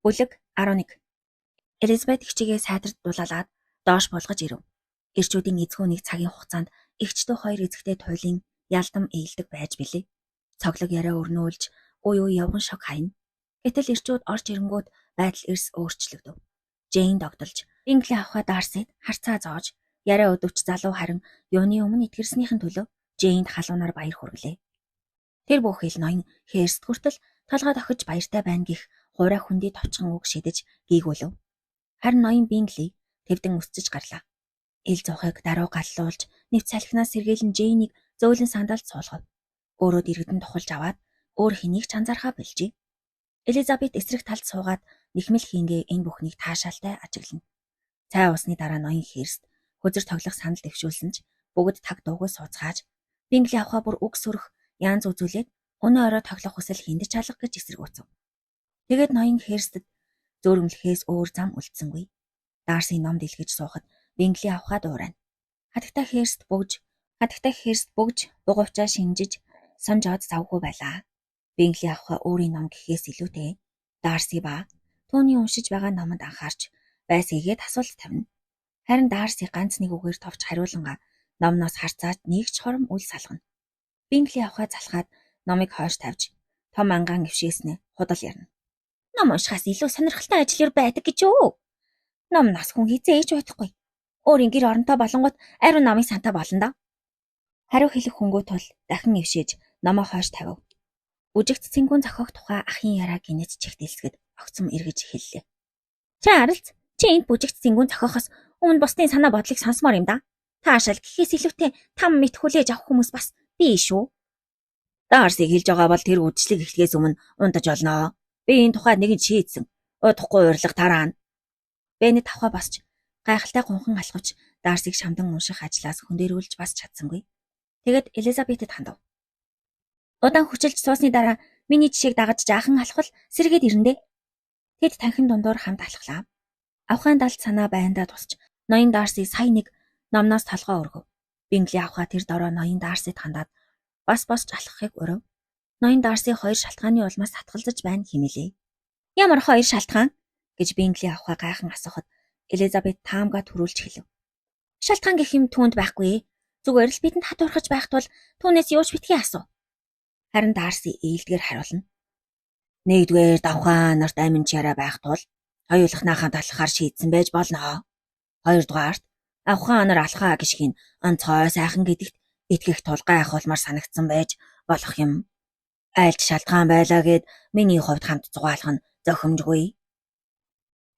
Бүлэг 11. Элизабет хичээгээ сайдрт дулаалаад доош булгаж ирэв. Ирчүүдийн эзгүй нэг цагийн хугацаанд эгчдөө хоёр эзэгтэй туйлын ялдам ээлдэг байж билээ. Цоглог яриа өрнөөлж үй үй явган шог хайна. Гэтэл ирчүүд орж ирэнгүүт байдал эрс өөрчлөгдөв. Жэйн догдолж, Бингли авахаа Дарсид харцаа зоож, яриа өдөвч залуу харин юуны өмнө итгэрснийхэн төлөө Жэйнд халуунаар баяр хүргэлээ. Тэр бүхэл ноён Херст хүртэл толгой тохиж баяртай байна гэх хуурай хүндий товчхон үг шидэж гийгүүлв. Харин ноён Бингли тэвдэн өсчөж гарлаа. Ил зуухыг даруй галлуулж, нэвц салхинаас сэргээлэн Жэйнийг зөөлөн сандалд суулгав. Өөрөө дэргэдэн тухалж аваад өөр хэнийг ч анзаархаа бэлжээ. Элизабет эсрэг талд суугаад нэхмэл хийнгээ энэ бүхнийг таашаалтай ажиглана. Цай усны дараа ноён Херст хөзөр тоглох санал дэвшүүлсэн ч бүгд таг дуугүй сууцгааж Бингли авахаа бүр үг сөрөх янз үзүүлээд өнөө орой тоглох хүсэл хиндэж алга гэж эсэргүүцв. Тэгээд ноён Херстэд зөөрөмлөхөөс өөр зам үлдсэнгүй. Дарси ном дэлгэж суухад Бингли авахаа дуурайна. Хатагтай Херст бөгж дугуйчаа шинжиж санжаад завгүй байлаа. Бингли авахаа өөрийн ном гэхээс илүүтэй Дарси ба түүний уншиж байгаа номонд анхаарч байсгийгээд асуулт тавина. Харин Дарси ганц нэг үгээр товч хариулангаа номноос харцааж нэг ч хором үл салгана. Бингли авахаа залхаад номыг хойш тавьж том ангаан өвшөөснө худал ярина. Ном уншихаас илүү сонирхолтой ажил байдаг гэж үү? Номноос хүн хизээж бодохгүй. Өөрийн гэр оронтой болонгот ариун номыг сантаа болно да. Хариу хэлэх хүнгүү тул дахин өвшөөж номоо хойш тавив. Бүжигт цэнгүүн зохиох тухай ахын яраа гинэж чихдэлсгэд огцом эргэж хэллээ. Чи аралц, чи энд бүжигт цэнгүүн зохиохоос өмнө бусдын санаа бодлыг сонсмоор юм да. Таашаал гэхээс илүүтэй там мэд хүлээж авах хүмүүс бас бий шүү. Дарсиг хэлж байгаа бол тэр үдшилэг эхлэхээс өмнө унтаж олноо. Би энэ тухайд нэгэн шийдсэн. Удахгүй урилга тараана. Беннет авахаа босч гайхалтай гунхан алхавч Дарсиг шамдан унших ажлаас хөндөрүүлж бас чадсангүй. Тэгэд Элизабетэд хандав. Удаан хүчилж суусны дараа миний жишээг дагаж жаахан алхвал сэргээд ирэндээ. Тэд танхин дундуур хамт алхлаа. Авахаан далд санаа байндаа тусч ноён Дарси сая нэг номноос толгоо өргөв. Бингли авахаа тэр дороо ноён Дарсид хандаад бас босч алхахыг урив. Ноён Дарси хоёр шалтгааны улмаас татгалзаж байна хэмээлээ. Ямар хоёр шалтгаан гэж Бингли авахаа гайхан асуухад Элизабет таамгаа төрүүлж хэлв. Шалтгаан гэх юм түүнд байхгүй. Зүгээр л бидэнд хатуурхаж байх тул түүнээс юу ч битгий асуу. Харин Дарси ээлдгээр хариулна. Нэгдүгээр давхаа нарт амин чараа байх тул хоёулахнаахан талхаар шийдсэн байж болно. Хоёрдугаарт авхаа нар алхаа гიშгэн онцгой сайхан гэдэгт итгэх тул гайхуулмаар санагдсан байж болох юм. Айлч шалтгаан байлаа гэд миний хувьд хамт зугаалах нь зохимжгүй.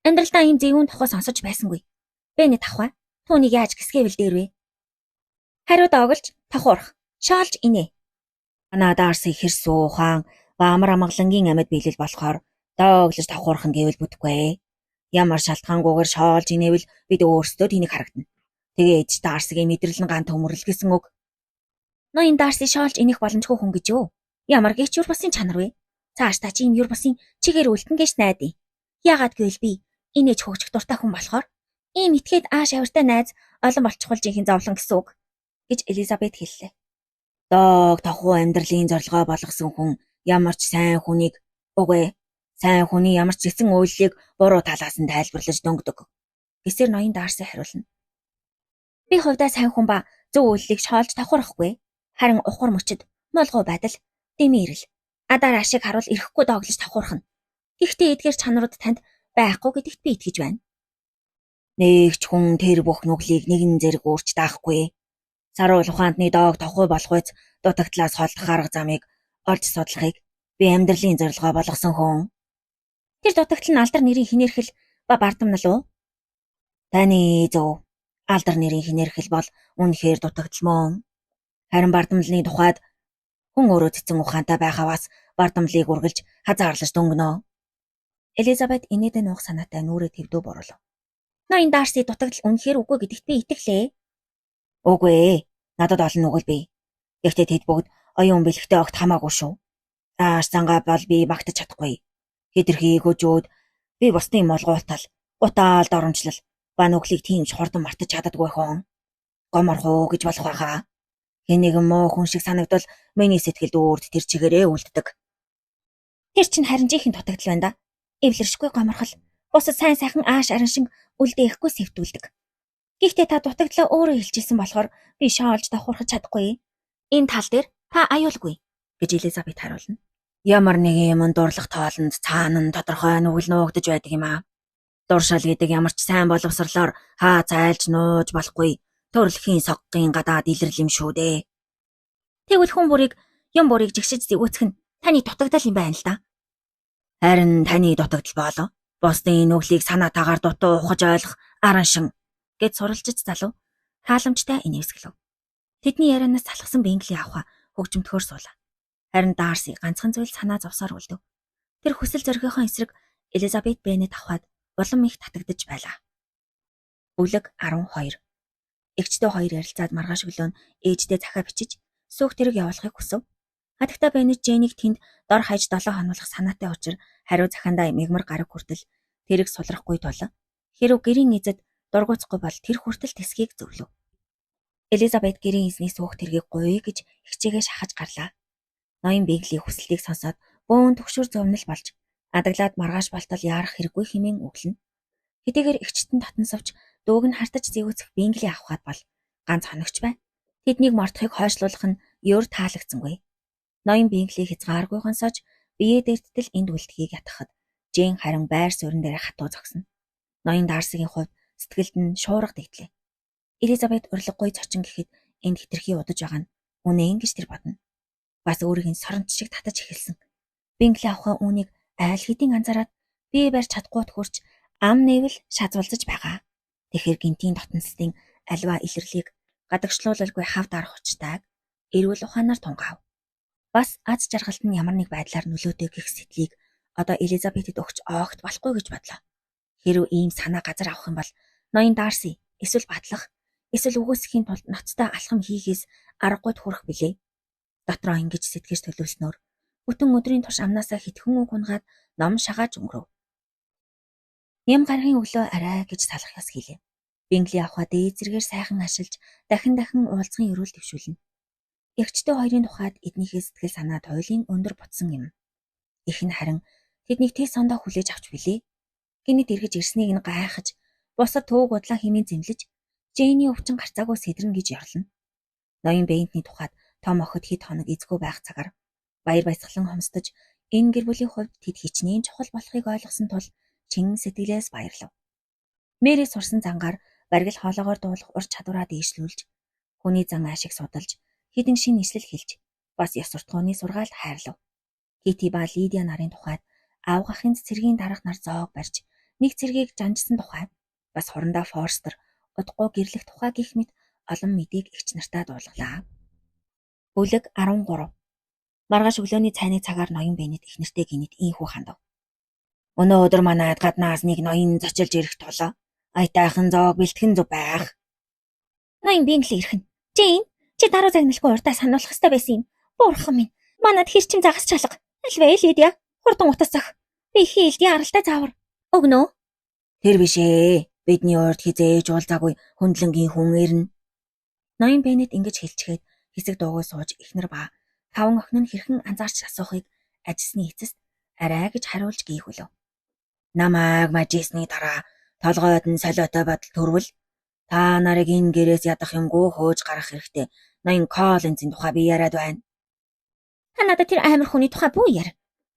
Амьдралдаа ийм зэвүүн тухай сонсож байсангүй. Беннет авах түүнийг яаж гисгэвэл дээрвэ? Хариуд оголж тахуурах, шаалж инээ. Манай Дарси хэрсүү ухаан ба амар амгалангийн амьд биелэл болохоор дооглож тахуурах нь гэвэл бүтэхгүй. Ямар шалтгаангүйгээр шаалж инээвэл бид өөрсдөө тэнийг харагдана. Тэгээд Дарсигийн мэдрэл нь ган төмөрлөл гэсэн үг. Ноён Дарси шаалж инэх боломжгүй хүн гэж юу? Ямар гэч юр бусын чанар вэ? Цаашдаа чи юм юр бусын чигээр үлдэн гэж найдаа. Яагаад гэвэл би инээж хөгжих дуртай хүн болохоор ийм итгээд ааш авиртай найз олон болчихвол жинхэнэ зовлон гэсэн үг гэж Элизабет хэллээ. Дог тохуу амьдралын зорилгоо болгосон хүн ямар ч сайн хүний ямар ч эцэн үйллийг буруу талаас нь тайлбарлаж дөнгөдөг. Гэсээр ноён Дарси хариулна. Би хувьдаа сайн хүн ба зөв үйллийг шоолж давхарахгүй. Харин ухар мөчөд молгоо байдал дэмэрэл адаар ашиг харуул ирэхгүй дооглож давхархна. Гэхдээ эдгээр чанарууд танд байхгүй гэдэгт би итгэж байна. Нэг ч хүн тэр бүх нүглийг нэгэн зэрэг өөрч даахгүй. Саруул ухаандны доог тохой болох үз дутагдлаас холдох арга замыг олж судлахыг би амьдралын зорилгоо болгосон хүн. Тэр дутагдал нь алдар нэрийн хинэрхэл ба бардамнал уу? Таны зөв. Алдар нэрийн хинэрхэл бол үнэхээр дутагдал мөн. Харин бардамлны тухайд хүн өөрөө цэцэн ухаантай байхаваас бардамлыг үргэлж хазаарлаж дөнгөнө. Элизабет инээдэн уух санаатай нүрээ твдүү буруулав. Ноён Дарси дутагдал үнэхээр үгүй гэдэгт би итгэлээ. Үгүй ээ. Надад олон нүгэл бий. Гэхдээ тэд бүгд оюун бэлэгтэй огт хамаагүй шүү. Ааш зангаа бол би багтаж чадахгүй. Хэтэрхий гөжөөд би бусдын молгуултал, гутаалд оромжлол ба нүглийг тийм ч хурдан мартаж чаддаггүй хон. Гоморхоо гэж болох байхаа. Хэн нэгэн муу хүн шиг санагдвал миний сэтгэлд өөрт тэр чигээрээ үлддэг. Тэр чинь харин жинхэнэ дутагдал байна да. Эвлэршгүй гоморхол. Бусад сайн сайхан ааш аран шин үлдээхгүй сэвтүүлдэг. Гэхдээ та дутагдлаа өөрөө хэлчихсэн болохоор би шоолж давхурхаж чадахгүй. Энэ тал дээр та аюулгүй гэж Элизабет хариулна. Ямар нэг юм дурлах тоолонд цаана нь тодорхой нүгэл нуугдаж байдаг юм аа. Дуршил гэдэг ямар ч сайн боловсрлоор хаа цайлж нууж болохгүй төрөлхийн соггын гадаад илэрл юм шүү дээ. Тэгвэл хүн бүрийг юм бүрийг жигшиж зэвүүцэх нь таны дутагдал юм байна л да. Харин таны дутагдал болоо бусдын нүглийг санаа тагаар дутуу ухаж ойлгох аран шин гэд суралцж залуу тааламжтай инэвсгэлв. Тэдний ярианаас салхсан Бингли авха хөгжмтгөр суулаа. Харин Дарси ганцхан зүйл санаа зовсоор үлдэв. Тэр хүсэл зоригынхоо эсрэг Элизабет Беннет авахад улам их татагдж байлаа. Бүлэг 12. Эгчтэй хоёр ярилцаад маргааш өглөө нь ээждээ захаа бичиж сүүх тэрэг явуулахыг хүсв. Хатагта Беннет Жэнийг тэнд дор хаяж 7 хонуулах санаатай учир хариу захиандаа мигмар гараг хүртэл тэрэг сулрахгүй тул хэрв гэрийн эзэд дургуцахгүй бол тэр хүртэл тэсгийг зөвлөв. Элизабет гэрийн эзний сүүх тэргийг гуйя гэж хичээгээ шахаж гарлаа. Ноён Бинглийн хүсэлтийг сонсоод бөөн төгшөр зовнил болж адаглаад маргааш болтол яарах хэрэггүй хэмээн өглөнө. Хэдийгээр эгчтэн татансавч дууг нь хартаж зэвүүцэх Бингли авахад бол ганц хоногч байна. Тэднийг мартахыг хойшлуулах нь ёр таалагдсангүй. Ноён Бингли хязгааргүйгансаж бие дээртэл энд үлдэхийг ятгахад Жэйн харин байр суурин дээр хатуу зогсно. Ноён Дарсигийн хувьд сэтгэлд нь шуурга дэглээ. Элизабет урилгагүй зочин гэхэд энд хитрхи удаж байгаа нь үнэн гэж тэр бодно. Бас өөрийн соронт шиг татаж эхэлсэн. Бингли авахаа үүнийг айл хэдийн анзаараад бие барьж чадгүйд хүрч ам нэвэл шазвалзаж байгаа. Тэгэхэр гинтийн дотносдын альва илэрлийг гадагшлуулалгүй хавд арах учтайг эрүүл ухаанаар тунгав. Бас аз жаргалт нь ямар нэг байдлаар нөлөөтэй гэх сэтлийг одоо Элизабетэд өгч оогт болохгүй гэж бодлоо. Хэрв ийм санаа газар авах юм бол ноён Дарси эсвэл батлах эсвэл үгүйсэхийн тулд ноцтой алхам хийхээс аргагүйд хүрэх билээ. Дотроо ингэж сэтгэж төлөвлснөөр бүтэн өдрийн турш амнаасаа хитгэн үг унгаад ном шагааж өнгөрөв. Ям гаргийн өглөө арай гэж салах ёс хийлээ. Бингли авахаа дээд зэргээр сайхан ашиглаж дахин уулзгын өрөөл дэвшүүлнэ. Эгчтэй хоёрын тухайд эднийхээ сэтгэл санаа туйлын өндөр бутсан юм. Их нь харин тэднийг тез сондоо хүлээж авч билээ. Гинэд эргэж ирснийг нь гайхаж, бусад төвөг удлаа хэмээн зэмлэж, Жэйний өвчин гарцаагүй сэдрэн гэж ярлана. Ноён Беннетний тухайд том охид хэд хоног эзгүй байх цагаар баяр баясгалан хомсдож, энэ гэр бүлийн хувьд тэд хичнээн чухал болохыг ойлгосон тул чин сэтгэлээс баярлав. Мэри сурсан зангаар баргил хоолоогоор дуулах ур чадвараа дээшлүүлж, хүний зан аашиг судалж, хэдэн шин нийслэл хэлж, бас ёс суртахууны сургаалд хайрлав. Кити ба Лидия нарын тухайд аав гахын цэргийн дарга нар зоог барьж, нэг цэргийг жанжсан тухай, бас хурандаа Форстер удахгүй гэрлэх тухай гих мэт олон мэдээг эгч нартаа дуулгалаа. Бүлэг 13. Маргааш өглөөний цайны цагаар ноён Беннет их нэртэй гинэд ийхүү хандав. Өнөөдөр манайд гаднаас нэг ноён зочилж ирэх тулаа аятайхан зоог бэлтгэн зүг байх. Ноён Бингли ирхэн. Жэйн, чи даруй загналгүй урдаа сануулах ёстой байсан юм. Бурхан минь, манад хэрчим загас чалга. Альвэ Лидия, хурдан утасах. Би хийлдийн аралтай заавар. Өгнө. Тэр биш ээ. Бидний урд хизээж уулзаагүй хөндлөнгийн хүн ирнэ. Ноён Беннет ингэж хэлчихээд хэсэг дуугүй сууж ихнэр ба таван охин нь хэрхэн анзаарч асуухыг ажисны эцэст арай гэж хариулж гийхвэлв. Намайг мажисны дараа толгойд нь солиотой бодол төрвөл та нарыг энэ гэрээс ядах юмгүй хөөж гарах хэрэгтэй. Ноён Коллинзын тухай би яриад байна. Та надад тэр амар хүний тухай бүү яар.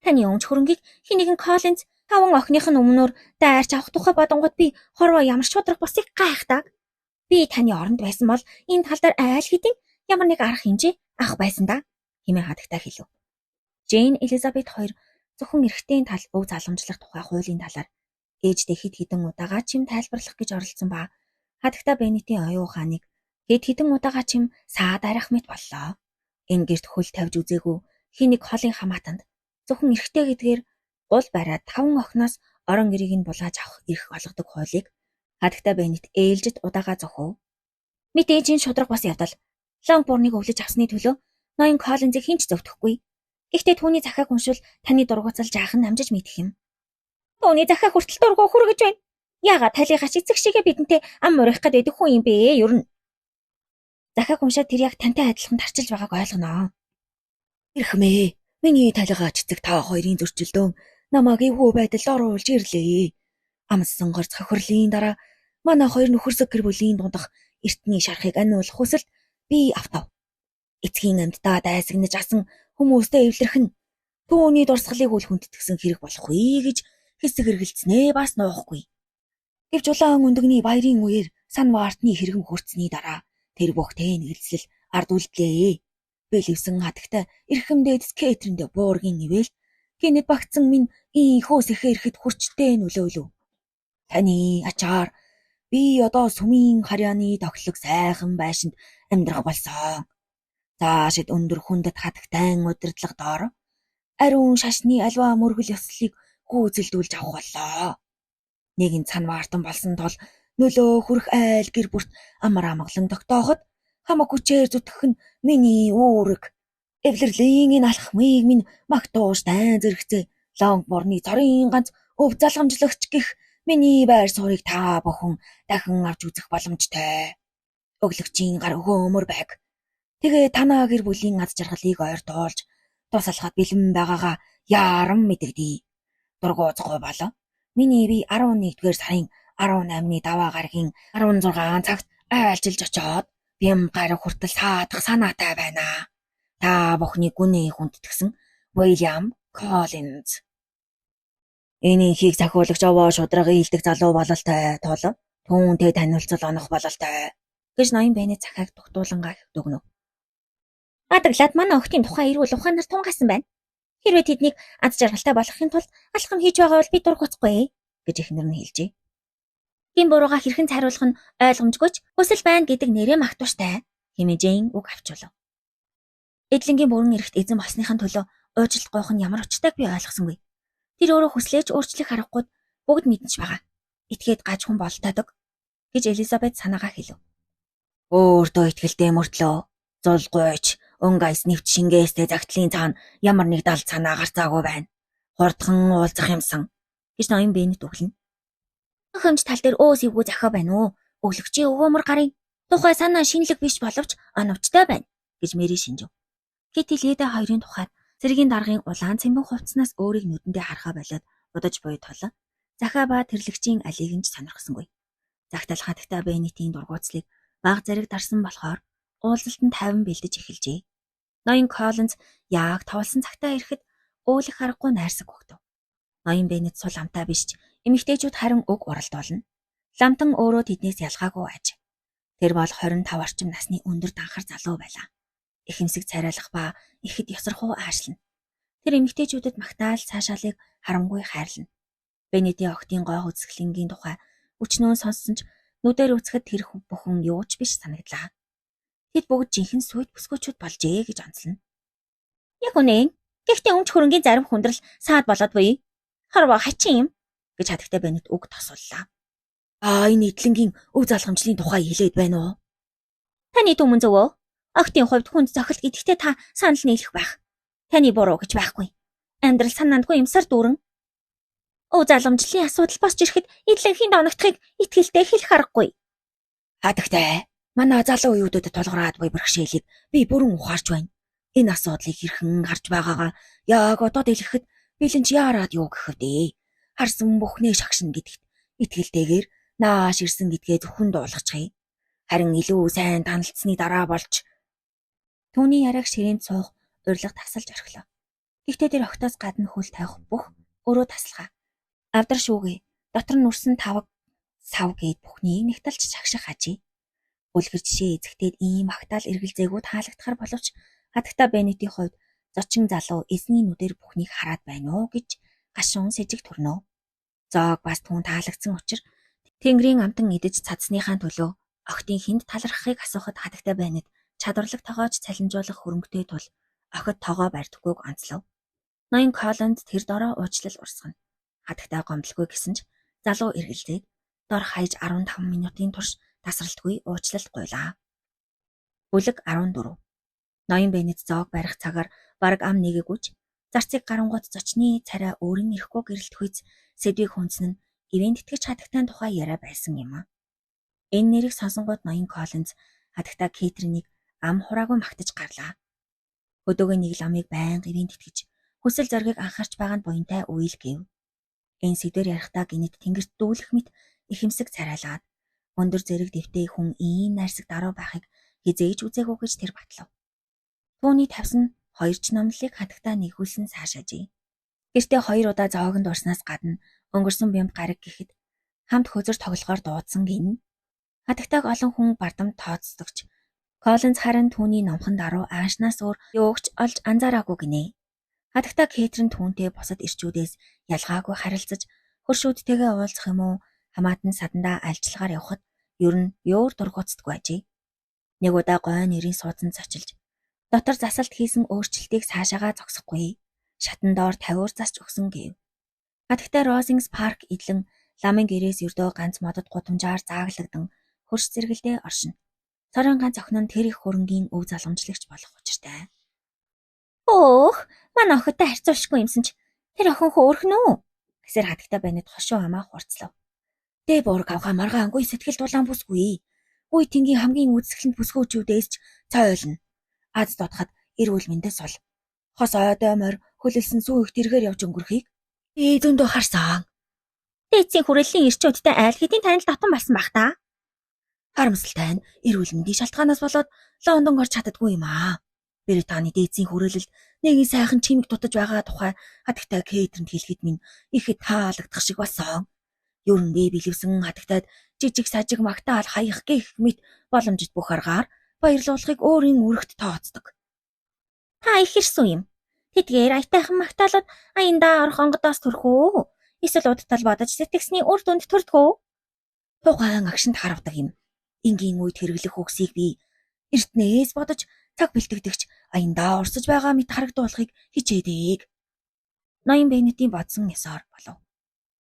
Таны өмч хөрөнгийг хинэгэн Коллинз таван охиных нь өмнөөр дайрч авах тухай бодонгод би хорвоо ямар ч шудраг босыг гайхдаг. Би таны оронд байсан бол энэ тал дээр айл хэдийн ямар нэг арга хэмжээ авах байсан да. Хэмээн хатагтаа хэлв. Жэйн Элизабет хоёр зөвхөн эрэгтэйн тал өв залгамжлах тухай хуулийн талаар ээждээ хэд хэдэн удаагаа чим тайлбарлах гэж оролдсон ба хатагтаа Беннетийн оюун ухааныг хэд хэдэн удаагаа чим саад арих мэт боллоо. Энэ гэрт хөл тавьж үзээгүй хин нэг холын хамаатанд зөвхөн эрэгтэй гэдгээр гул бариад таван охиноос орон гэрийг нь булааж авах эрх олгодог хуулийг хатагтаа Беннет ээлжид удаагаа зохив. Мэдээж энэ шудраг бас явдал Лонгборныг өвлөж авсны төлөө ноён Коллинзыг хинч зөвтөхгүй. Гэхдээ түүний захааг уншвал таны дургуцал жаахан намжиж мэдэх юм. Түүний захаа хүртэл дургу хүргэж байна. Яагаад талигаач эцэг шигээ бидэнтэй ам мурих гээд байдаг хүн юм бэ? Ер нь захааг уншаад тэр яг тантай адилхан тарчилж байгааг ойлгоноо. Ирхмээ. Миний талигаач эцэг та хоёрын зөрчилдөөн намайг эвгүй байдалд оруулж ирлээ. Амссан горц хохирлын дараа манай хоёр нөхөрсөг гэр бүлийн дундах эртний шарахыг аниулах хүсэлд би автав. Эцгийн амьтдаа дайсагнаж асан хүмүүстэй эвлэрэх нь түүний дурсгалыг үл хүндэтгсэн хэрэг болохгүй гэж хэсэг эргэлцнээ бас нуухгүй. Гэвч улаан өндөгний баярын үеэр Санвартны хэрэгм хүртсэний дараа тэр бүхтэй нэгэлцэл ард үлдлээ. Бэлэвсэн хатагтай эрхэмдээд скейтерэндээ буургийн ивэл гинэд багтсан минь ийхөөс ирэхэд хүрчтэй нөлөөлөв. Таны ачаар би одоо сүмийн харьяаны тоглог сайхан байшинд амьдрах болсон. Заашид өндөр хүндэт хатагтай удирдлага доор ариун шашны альва мөргөл ёслолыг гүйцэлдүүлж авах боллоо. Нэгэн Санвартан болсон тул нөлөө хүрэх айл гэр бүрт амар амгалан тогтооход хамаг хүчээр зүтгэх нь миний үүрэг. Эвлэрлийн энэ алхмыг минь магтууш дайн зэрэгцээ лонгборны цорын ганц өв залгамжлагч гэх миний байр суурийг та бүхэн дахин авч үзэх боломжтой. Өглөгчийн гар өгөөмөр байг. Тэгээ танаа гэр бүлийн аз жаргалыг ойртуулж тусалахад бэлэн байгаагаа яран мэдэгдээ. Дургуйцгүй бол миний би 11-р сарын 18-ны даваа гарагийн 16 цагт айлчилж очоод бям гараг хүртэл саадах санаатай байна. Та бүхний гүний хүндэтгсэн Уильям Коллинз. Энийхийг захиулагч овоо шудраг ийдэг залуу бололтой тул түүнтэй танилцал онох бололтой гэж ноён Беннет захааг дугтуулангаа дүгнөв. Адаглаад манай охтын тухай эрүүл ухаанаар тунгасан байна. Хэрвээ тэднийг аз жаргалтай болгохын тулд алхам хийж байгаа бол би дургуцгүй гэж эхнэр нь хэлжээ. Гин бурууга хэрхэн цааруулах нь ойлгомжгүйч хүсэл байна гэдэг нэрээ магтууштай хэмээн Жэйн үг авчулав. Эдлэнгийн бүрэн эрэхт эзэн болсныхын төлөө уучлалт гуйх нь ямар учиртайг би ойлгосонгүй. Тэр өөрөө хүслээж өөрчлөх аргагүй бүгд мэднэж байгаа. Итгээд гаж хүн болтойдог гэж Элизабет санаагаа хэлв. Өөртөө итгэлтэй мөртлөө зулгуйч өнгөйс нэвч шингээстэй загтлын цаана ямар нэг дал санаа гарцаагүй байна. Хурдхан уулзах юмсан гэж ноён Беннет өглөнө. Хэмж тал дээр өөс ивгүй захаа байна уу? Өглөгчийн өвөөмөр гарын тухай санаа шинэлэг биш боловч оновчтой байна гэж Мэри шинжив. Гэтэл Леда хоёрын тухайд цэргийн даргын улаан цэмбэн хувцснаас өөрийг нүдэндээ харахаа болоод будаж буй тул захаа ба тэрлэгчийн алийг нь сонирхсонгүй. Загтал хатагтай Беннетийн дургуутслыг баг зэрэг дарсан болохоор уулзалтанд 50 бэлдэж эхэлжээ. Ноён Коллинз яг тоолсон цагтаа ирэхэд өөлөх харахгүй найрсаг өгдөв. Ноён Беннет сул амтаа биш ч эмэгтэйчүүд харин уг уралдуулна. Ламтан өөрөө тэднээс ялгаагүй аж. Тэр бол 25 орчим насны өндөр данхар залуу байлаа. Эхэмсэг царайлах ба ихэд ёсорхуу аашлна. Тэр эмэгтэйчүүдэд магтаал цаашаалыг харамгүй хайрлана. Беннетийн охтын гой хөцөглөнгийн тухай өчнөө сонссон ч нүдээр үцхэд тэр бүхэн юу ч биш санагдлаа. Тэд бүгд жинхэнэ сүйт бүсгүүчүүд болжээ гэж онцлно. Яг үнэн. Гэхдээ өмч хөрөнгийн зарим хүндрэл саад болоод буй. Харва хачин юм гэж хатагтай Беннет үг тосууллаа. Энэ эдлэнгийн өв залгамжлын тухай хэлээд байна уу? Таны түмэн зөв үү? Охтын хувьд хүнд зохилт гэдэгтээ та санал нийлэх байх. Таны буруу гэж байхгүй. Амьдрал санаандгүй юмсаар дүүрэн. Өв залгамжлын асуудал босч ирэхэд эдлэнхийн доногдохыг итгэлтэй хэлэх аргагүй. Хатагтай, манай залуу үеүүдэд тулгараад буй бэрхшээлийг би бүрэн ухаарч байна. Энэ асуудлыг хэрхэн харж байгаагаа яг одоо дэлгэхэд бэлэнч яарад юу гэх вэ? Харсан бүхнээ шагшин гэдэгт итгэлтэйгээр нааш ирсэн гэдгээ зөвхөн дуулгачихъя. Харин илүү сайн танилцсны дараа болж түүний яриаг ширээнд суух урилга тасалж орхилоо. Гэхдээ тэр огтоос гадна хөл тавих бүх өөрөө таслахаа. Авдар шүүгээ. Дотор нь үрсэн тавг сав гээд бүхнийг нэгтэлж шагших хажээ. Үлгэр жишээ эзэгтээд ийм магтаал эргэлзээгүүд хаалагдахар боловч хатагтай Беннетийн хувьд зочин залуу эзний нүдээр бүхнийг хараад байна уу гэж гашуун сэжиг төрнөө. Зоог бас түүн таалагдсан учраас Тэнгэрийн амтан идэж цадсныхаа төлөө охтын хүнд талархахыг асуухад хатагтай Беннет чадварлаг тогоож цалинжуулах хөрөнгөтэй тул охид тогоо барьдаггүйг онцлов. Ноён Коллинз тэр дороо уучлал урсгана. Хатагтай гомдлгүй гэсэн ч залуу эргэлзээд дор хаяж 15 минутын турш тасралтгүй уучлалт гуйлаа. Бүлэг 14. Ноён Беннет зоог барих цагаар бараг ам нэгэгүйч зарцыг гарангуут зочны царай өөрийн ирэхгүй гэрэлтхүйц сэдвийг хүнснэн ивент тэтгэж хатагтай тухай яриа байсан юм а. Энэ нэрийг сонсонгууд ноён Коллинз хатагтай Кэтриныг ам хураагүй магтаж гарлаа. Өдөөгөө нэг ламыг байнга ивент тэтгэж Хүсэл зориг анхаарч байгаа нь буянтай үйл гэв. Энэ сэдвэр ярихдаа гинэд тэнгэрт дүүлэх мэт ихэмсэг царайлаад өндөр зэрэг дэвтэй хүн ийм найрсаг даруй байхыг хизээж үзээгүй гэж тэр батлав. Түүний тавьсан хоёр ч номлолыг хатагтаа нэгүүлсэн цаашаажээ. Гэртээ 2 удаа зоогонд орсноос гадна өнгөрсөн бямд гараг гэхэд хамт хөзөр тоглохоор дуудсан гин. Хатагтааг олон хүн бардам тооцдогч. Коллинз харин түүний номхон даруй аашнаас өөр юугч олж анзаараагүй гинэ. Хатагтаа Кэтрин түүнтэй бусад ирчүүдээс ялгаагүй харилцаж хөршүүдтэйгээ уулзах юм уу хамаатан садандаа альчлагаар явхад ер нь ёор дургуцдаггүй ажээ. Нэг удаа гой нэрийн суудсан цочилж дотор засалт хийсэн өөрчлөлтийг цаашаагаа зогсохгүй шатан доор тавиур засч өгсөн гэв. Хатагтаа Росингс парк идлэн ламын гэрээс ердөө ганц модод гудамжаар зааглагдан хөрш зэрэгэлдээ оршино. Цорын ганц охин нь тэр их хөрөнгийн өв залгамжлагч болох учиртай. Өөх, манай охидтой харьцуулшгүй юмсан ч тэр охин хөөрхөн үү? Гэсээр хатагтаа байнад хошуу хамаа хурцлав. Дэ бург авгаа маргаангүй сэтгэл дулаан бүсгүй. Үй тэнгийн хамгийн үзэсгэлэнт бүсгүүчүүдээс ч цойлно. Аз дутахад эрүүл мэндээс бол. Хос ойдой морь хөлөлсөн сүү их тэргээр явж өнгөрөхийг зөндөө харсан. Дээдсийн хүрээллийн ирчүүдтэй айл хэдийн танил дотон болсон бах та. Харамсалтай нь эрүүл мэндийн шалтгаанаас болоод Лондон орж чаддаггүй юм аа. Британий дээдсийн хүрээлэлд нэгэн сайхан чимэг дутаж байгаа тухай хатагтай Кэтринт хэлэхэд минь ихэд таалагдах шиг болсон. Юрэнгээ билевсэн хатагтайд жижиг сажиг магтаал хаях гэх мэт боломжит бүх аргаар баярлуулахыг өөрийн үрэгт тооцдог. Та их хэрсэн юм. Тэдгээр аятайхан магтаалууд аяндаа орох онгодоос төрөх үү? Эсвэл удтал бодож сэтгэсний үр дүнд төрдөг үү? Тухайн агшинд харавдаг юм. Энгийн үед хэрэглэх үгсийг би эртнээс бодож цаг бэлтгэдэгч аяндаа орсож байгаа мэт харагдуулахыг хичээдэг. Ноён Беннетийн бодсон ёсоор болов.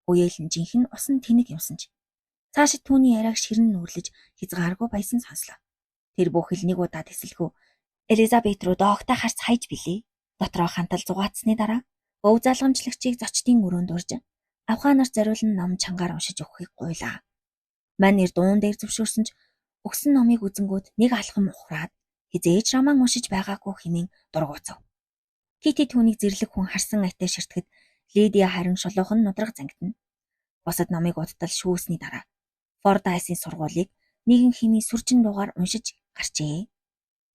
Үеэл нь жинхэнэ усан тэнэг юмсан ч. Цаашид түүний яриаг ширэн нүрлэж хязгааргүй баясан сонслоо. Тэр бүхэл нэг удаа тэсэлгүй Элизабет руу доогтой харц хайж билээ. Дотроо хантал зугаацсны дараа өв залгамжлагчийг зочдын өрөөнд урьж авхаанаар зориулан ном чангаар уншиж өгөхийг гуйлаа. Мань нэр дуун дээр зөвшөөрсөн ч өгсөн номыг үзэнгүүт нэг алхам ухраад хизээж роман уншиж байгаагүй хэмээн дургуутсав. Кити түүнийг зэрлэг хүн харсан айтаа ширтгэд Лидия харин шулуухан нудраг зангидна. Бусад номыг удтал шүүсний дараа Фордайсын сургуулийг нэгэн хэмийн сүржин дуугаар уншиж гарчээ.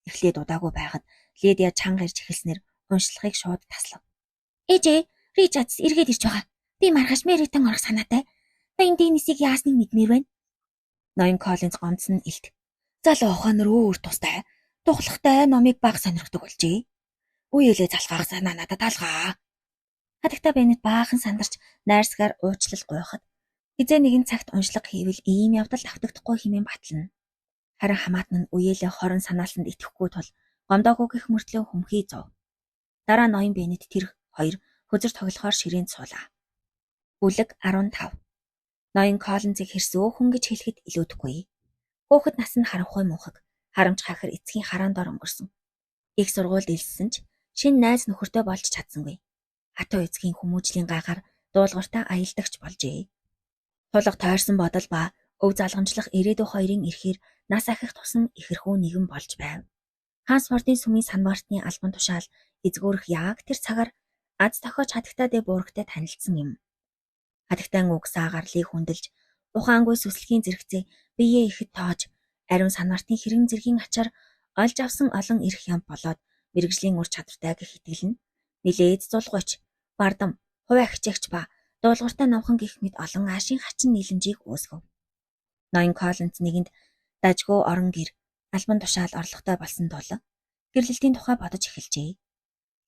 Эхлээд удаагүй байхад Лидия чанга ирж эхэлснээр уншлагыг шууд таслав. Ээжээ, Ричардс эргээд ирж байгаа. Би маргааш Мэритэн орох санаатай. Баян Денисийг яасныг мэдмээр байна. Ноён Коллинз гомдсон илт. Залуу ухаанаар өөр тустай. Тухлагтай номыг баг сонирхдог болжээ. Үеэлээ залхаах санаа надад талгаа. Хатагтаа Беннет баахан сандарч найрсгаар уучлал гуйхад хизээ нэгэн цагт уншлага хийвэл ийм явдал давтагдахгүй хэмээн батлана. Харин хамаатан нь үеэлээ хорон санаалсанд итгэхгүй тул гомдоогүй гэх мөртлөө хүмхий зов. Дараа ноён Беннет тэр хоёр хөзөр тоглохоор ширээнд суулаа. Бүлэг 15. Ноён Коллинзыг хэрсөө хүн гэж хэлэхэд илүүдэхгүй. Хөөхд нас нь харанхуй муухаг, харамч хахир эцгийн хараан дор өнгөрсөн. Их сургуульд илссэн ч шинэ найз нөхөртэй болж чадсангүй. Хатуу эцгийн хүмүүжлийн гайхаар дуулууртаа аялдагч болжээ. Тулга тойрсон бодол ба өв залгамжлах ирээдүй хоёрын эрхээр нас ахих тусам ихэрхүү нэгэн болж байв. Хансфордын сүмийн санваартны албан тушаал эзгүүрэх яг тэр цагаар аз тохиож хатагтай дэ буурагтай танилцсан юм. Хатагтайн угсаа гарлыг хүндэлж ухаангүй сүслэгийн зэрэгцээ биеэ ихэд тоож ариун санваартны хэрэг зэргийн ачаар олж авсан олон эрх ям болоод мэрэгжлийн ур чадвартай гэх итгэл нь нилээд зулгуйч, бардам, хувь агчаагч ба дуулууртай номхон гих мэт олон аашийн хачин нийлэмжийг үүсгэв. Ноён Коллинз нэгэнд дажгүй орон гэр албан тушаал орлоготой болсон тул гэрлэлтийн тухай бодож эхэлжээ.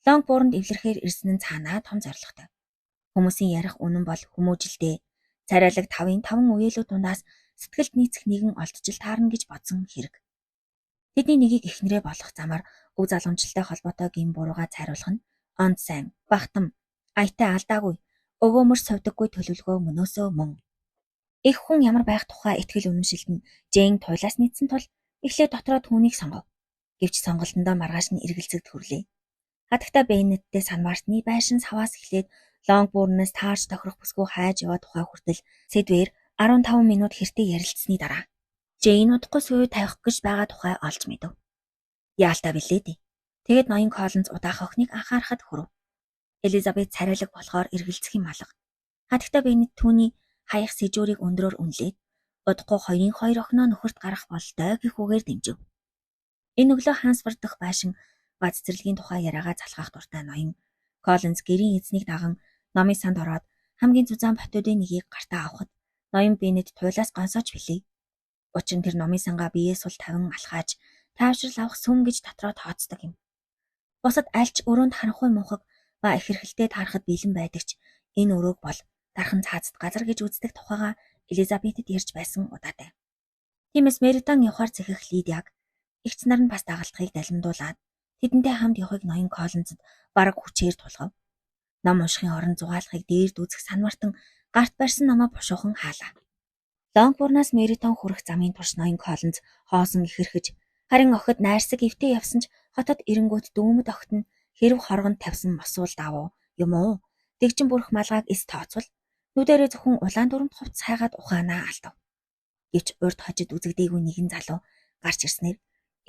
Лонгборнд эвлэрхээр ирсэн нь цаанаа том зорилготой. Хүмүүсийн ярих үнэн бол хүмүүжилтэй. Царайлаг 5-5 үеэлүүд дундаас сэтгэлд нийцэх нэгэн олдчил таарна гэж бодсон хэрэг. Тэдний нэгийг эхнэрээ болох замаар өв залгамжлалтай холбоотой гин бурууга цайруулах нь онд сайн, багтам, аятай алдаагүй, өгөөмөр сувдаггүй төлөвлөгөө мөнөөсөө мөн. Их хүн ямар байх тухай итгэл үнэмшилт нь Жэйн туйлаас нийцсэн тул эхлээд дотроо түүнийг сонгов. Гэвч сонголтондоо маргааш нь эргэлзэгд хүрлээ. Хатагтаа Беннеттэй санваартны байшин саваас эхлээд Лонгборноос таарч тохирох бүсгүй хайж яваа тухай хүртэл сэдвээр 15 минут хэртэй ярилцсны дараа Жэйн удахгүй сувь тавих гэж байгаа тухай олж мэдэв. Яалтаа билээ дээ. Тэгэд ноён Коллинз удаах охиныг анхаарахад хүрв. Элизабет царайлаг болохоор эргэлзэх юм алга. Хатагта Беннет түүний хаях сэжүүрийг өндрөөр үнэлээд удахгүй хоёрын хоёр охиноо нөхөрт гарах бололтой гэх үгээр дэмжив. Энэ өглөө Хансфорд дахь байшин бац цэцэрлэгийн тухай яриагаа залхаах дуртай ноён Коллинз гэрийн эзнийг даган номын санд ороод хамгийн зузаан ботуудын нэгийг гартаа авахад ноён Беннет туйлаас гонсооч билээ. Учир нь тэр номын сангаа биеэ сул тавин алхааж тайвшрал авах сүм гэж дотроо тооцдог юм. Бусад альч өрөөнд харанхуй мунхаг ба ихэрхэлтэй таарахад бэлэн байдаг ч энэ өрөөг бол дархан цаазд газар гэж үздэг тухайга Элизабетэд ярьж байсан удаатай. Тиймээс Меритон явахаар зэхэх Лидиаг эгч нар нь бас дагалдахыг далимдуулаад тэдэнтэй хамт явахыг ноён Коллинзд бараг хүчээр тулгав. Ном уншихын орон зугаалахыг дээрд үзэх санмартан гарт барьсан номоо бушуухан хаалаа. Лонгбурнаас Меритон хүрэх замын турш ноён Коллинз хоосон ихэрхэж харин охид найрсаг эвтээ явсан ч хотод эренгүүт дүүмэд огт нь хэрв хоргонд тавьсан мосуул давуу юм уу? Дэгжин бүрх малгайг эс тооцвол нүдэрээ зөвхөн улаан дүрмд хувц хайгаад ухаанаа алдав. Гэвч урд хожид үзэгдээгүй нэгэн залуу гарч ирснээр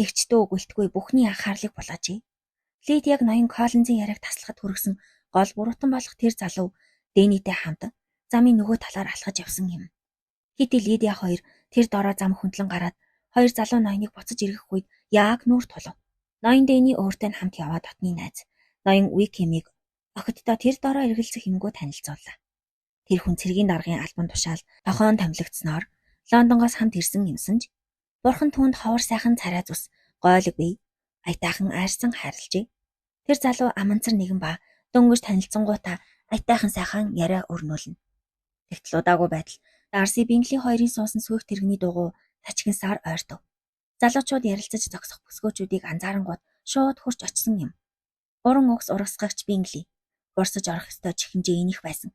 эгчтөө өгөлтгүй бүхний анхаарлыг булаажээ. Лидиаг ноён Коллинзын яриаг таслахад хүргэсэн гол буруутан болох тэр залуу Дэнийтэй хамт замын нөгөө талаар алхаж явсан юм. Хити Лидия хоёр тэр дороо зам хөндлөн гараад хоёр залуу ноёныг буцаж ирэхэх үед яг нүүр тулав. Ноён Дэни өөртөө хамт яваад дотны найз ноён Уикемиг охидтой тэр дороо эргэлзэх юмгүй танилцууллаа. Тэр хүн цэргийн даргын албан тушаал тохоон томилогдсноор Лондонгоос хамт ирсэн юмсан ч бурхан түүнд ховор сайхан царай зүс гойлог бий аятайхан айрсан хайрлжээ. Тэр залуу аманцар нэгэн ба дөнгөж танилцсангуудаа аятайхан сайхан яриа өрнүүлнэ. Тэгтэл удаагүй байтал Дарси Бинглийн хоёрын суусан сүйх тэрэгний дугуй тачигнасаар ойртов. Залуучууд ярилцаж зогсох бүсгүүчүүдийг анзаарангууд шууд хурч очсон юм. Уран угс ургасгагч Бингли урсаж орох ёстой чихэн Жэйнийх байсан.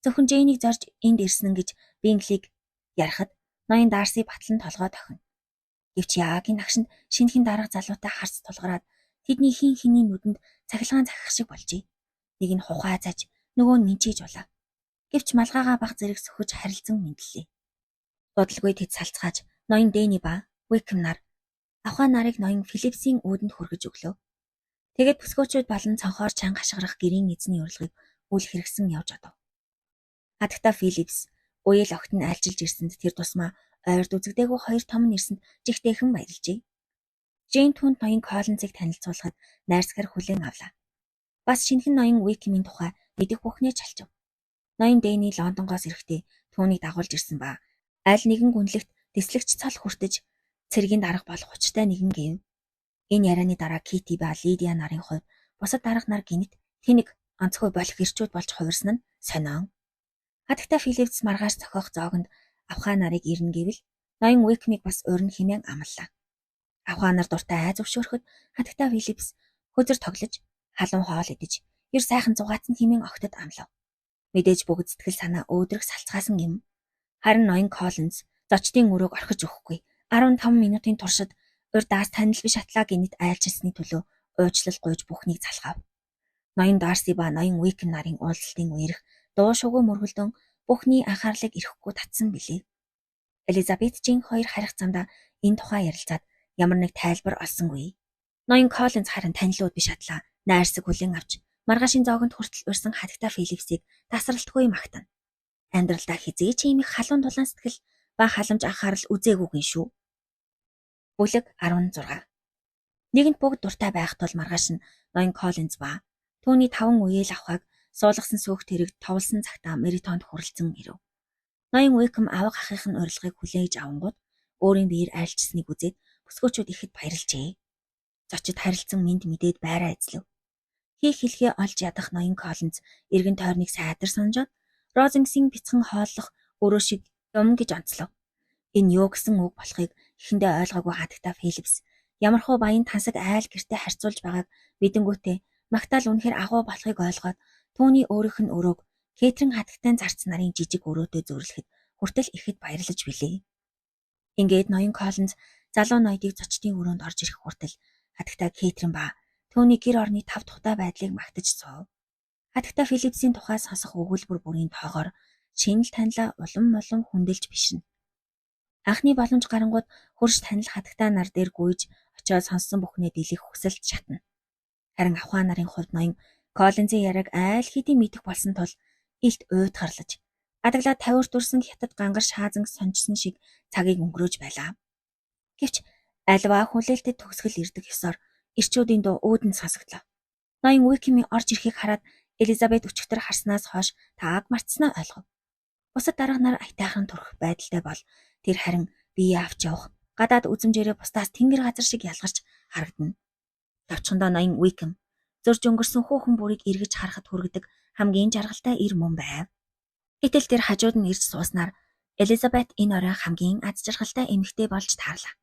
Зөвхөн Жэйнийг зорж энд ирсэн гэж Бинглиг ярихад ноён Дарси батлан толгой тохино. Гэвч Яагийн агшинд шинэхэн дарга залуутай харц тулгараад тэдний хин хиний нүдэнд цахилгаан захих шиг болжээ. Нэг нь хухай заж, нөгөө нь минчиж улаа. Гэвч малгайгаа баг зэрэг сөхөж харилцан мэдлээ. Бодолгүй тэд салцгааж ноён Дэни ба Уикэм нар авхаа нарыг ноён Филипсийн өөдөнд хүргэж өглөө. Тэгээд бүсгүүчүүд болон цонхоор чанга хашгирах гэрийн эзний урилгыг үл хэрэгсэн явж одов. Хатагта Филипс уял огт нь айлчилж ирсэнд тэр тусмаа ойрд үзэгдээгүй хоёр том нэрсэнд жигтэйхэн баярлжээ. Жейн түүнд ноён Коллинзыг танилцуулахад найрсгаар хүлээн авлаа. Бас шинэхэн ноён Уикэмийн тухай мэдэх бүхнээ чалчив. Ноён Дэни Лондонгоос ирэхдээ түүнийг дагуулж ирсэн ба аль нэгэн гүнлэгт дэслэгч цал хүртэж цэргийн дарга болох учиртай нэгэн гэв. Энэ ярианы дараа Кити ба Лидия нарын хувьд бусад дарга нар гинэт тэнэг онцгой болох ирчүүд болж хувирсан нь сонион. Хатагта Филипс маргааш зохиох зоогонд авхаа нарыг ирнэ гэвэл ноён Уикмиг бас урин хэмээн амлаа. Авхаа нар дуртай айз өвшөөрөхөд хатагта Филипс хөзөр тоглож халуун хоол идэж ер сайхан зугаацсан хэмээн огтод амлав. Мэдээж бүгд сэтгэл санаа өөдрөг салцгаасан юм. Харин ноён Коллинз зочдын өрөөг орхиж өгөхгүй 15 минутын туршид урдаас танил биш атлаа гинэт айлчилсны төлөө уучлал гуйж бүхнийг залхав. Ноён Дарси ба ноён Уикэм нарын уулзалтын үерх дуу шугуу мөргөлдөн бүхний анхаарлыг ирэхгүй татсан билээ. Элизабетжийн хоёр харих замдаа энэ тухай ярилцаад ямар нэг тайлбар олсонгүй. Ноён Коллинз харин танилуд биш атлаа найрсаг хүлээн авч маргаашийн зоогонд хүртэл урьсан хатагта Филипсийг тасралтгүй магтана. Амьдралдаа хизээ ч ийм их халуун дулаан сэтгэл ба халамж анхаарал үзээгүйгэн шүү. Бүлэг 16. Нэгэнт бүгд дуртай байх тул маргааш нь ноён Коллинз ба түүний 5 үеэл авахыг суулгасан сүйх тэрэг товлсон цагтаа Меритонд хүрэлцэн ирэв. Ноён Уикэм авга ахын урилгыг хүлээж авангууд өөрийн биеэр айлчсныг үзээд бүсгүүчүүд ихэд баярлжээ. Зочид харилцан мэд мэдээд байраа эзлэв. Хийх хэлхээ олж ядах ноён Коллинз эргэн тойрныг сайдар санджаад Розингсийн бяцхан хооллох өрөө шиг юм гэж онцлов. Энэ юу гэсэн үг болохыг эхэндээ ойлгоогүй хатагта Филипс ямархуу баян тансаг айл гэртээ харьцуулж байгааг бидэнгүүтээ магтаал үнэхээр агуу болохыг ойлгоод түүний өөрийнх нь өрөөг Кэтрин хатагтай зарц нарын жижиг өрөөдөө зөөрлөхөд хүртэл ихэд баярлаж билээ. Ингээд ноён Коллинз залуу ноёдыг зочдын өрөөнд орж ирэх хүртэл хатагта Кэтрин ба түүний гэр орны тав тухтай байдлыг магтаж суув. Хатагта Филипсийн тухай сонсох өгүүлбэр бүрийн тоогоор шинэл танилаа улам улам хүндэлж бишнэ. Анхны боломж гарангууд хурж танил хатагта нар дээр гүйж очиод сонссон бүхнээ дэлгэх хүсэлт шатна. Харин авхаа нарын хувьд ноён Коллинзын яриаг айл хэдийн мэдэх болсон тул илт уйдгарлаж адаглаад тавиур дүрсэн хятад гангар шаазан сонжсон шиг цагийг өнгөрөөж байлаа. Гэвч альва хүлээлтэд төгсгөл ирдэг ёсоор ирчүүдийн дуу өөдөн сонсогдлоо. Ноён Уикимийн орж ирэхийг хараад Элизабет өчигдөр харснаас хойш тааг мартснаа ойлгов. Бусад дарга нар аятайхан төрөх байдалтай бол тэр харин бие авч явах гадаад үзмжээрээ бусдаас тэнгэр газар шиг ялгарч харагдана. Тавчхандаа ноён Уиким зөрж өнгөрсөн хүүхэн бүрийг эргэж харахад хүргэдэг хамгийн жаргалтай ир мөн байв. Гэтэл тэр хажууд нь ирж сууснаар Элизабет энэ орой хамгийн аз жаргалтай эмэгтэй болж таарлаа.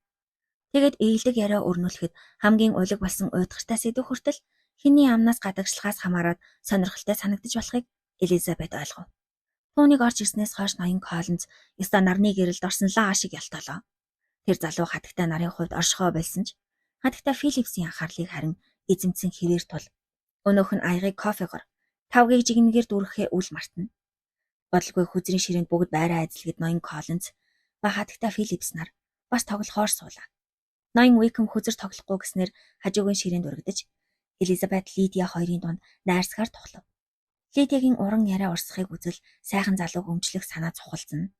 Тэгэд ээлдэг яриа өрнүүлэхэд хамгийн улиг болсон уйдгартай сэдв хүртэл хэний амнаас гадагшлахаас хамаарат сонирхолтой санагдаж болохыг Элизабет ойлгов. Түүнийг орж ирснээс хойш ноён Коллинз ёстой нарны гэрэлд орсон лаа шиг ялтоолоо. Тэр залуу хатагтай нарын хувьд оршихоо болсон ч хатагтай Филипсийн анхаарлыг харин эзэмдсэн хэвээр тул өнөөх нь аягыг кофегоор тавгийг жигнэгээр дүүрэхээ үл мартна. Бодлого хүзрийн ширээнд бүгд байраа эзлэхэд ноён Коллинз ба хатагтай Филипс нар бас тоглохоор суулаа. Ноён Уиким хүзэр тоглохгүй гэснээр хажуугийн ширээнд урагдаж Элизабет Лидия хоёрын дунд найрсгаар тоглов. Лидиагийн уран яриа урсахыг үзэл сайхан залууг өмчлөх санаа цухалзана.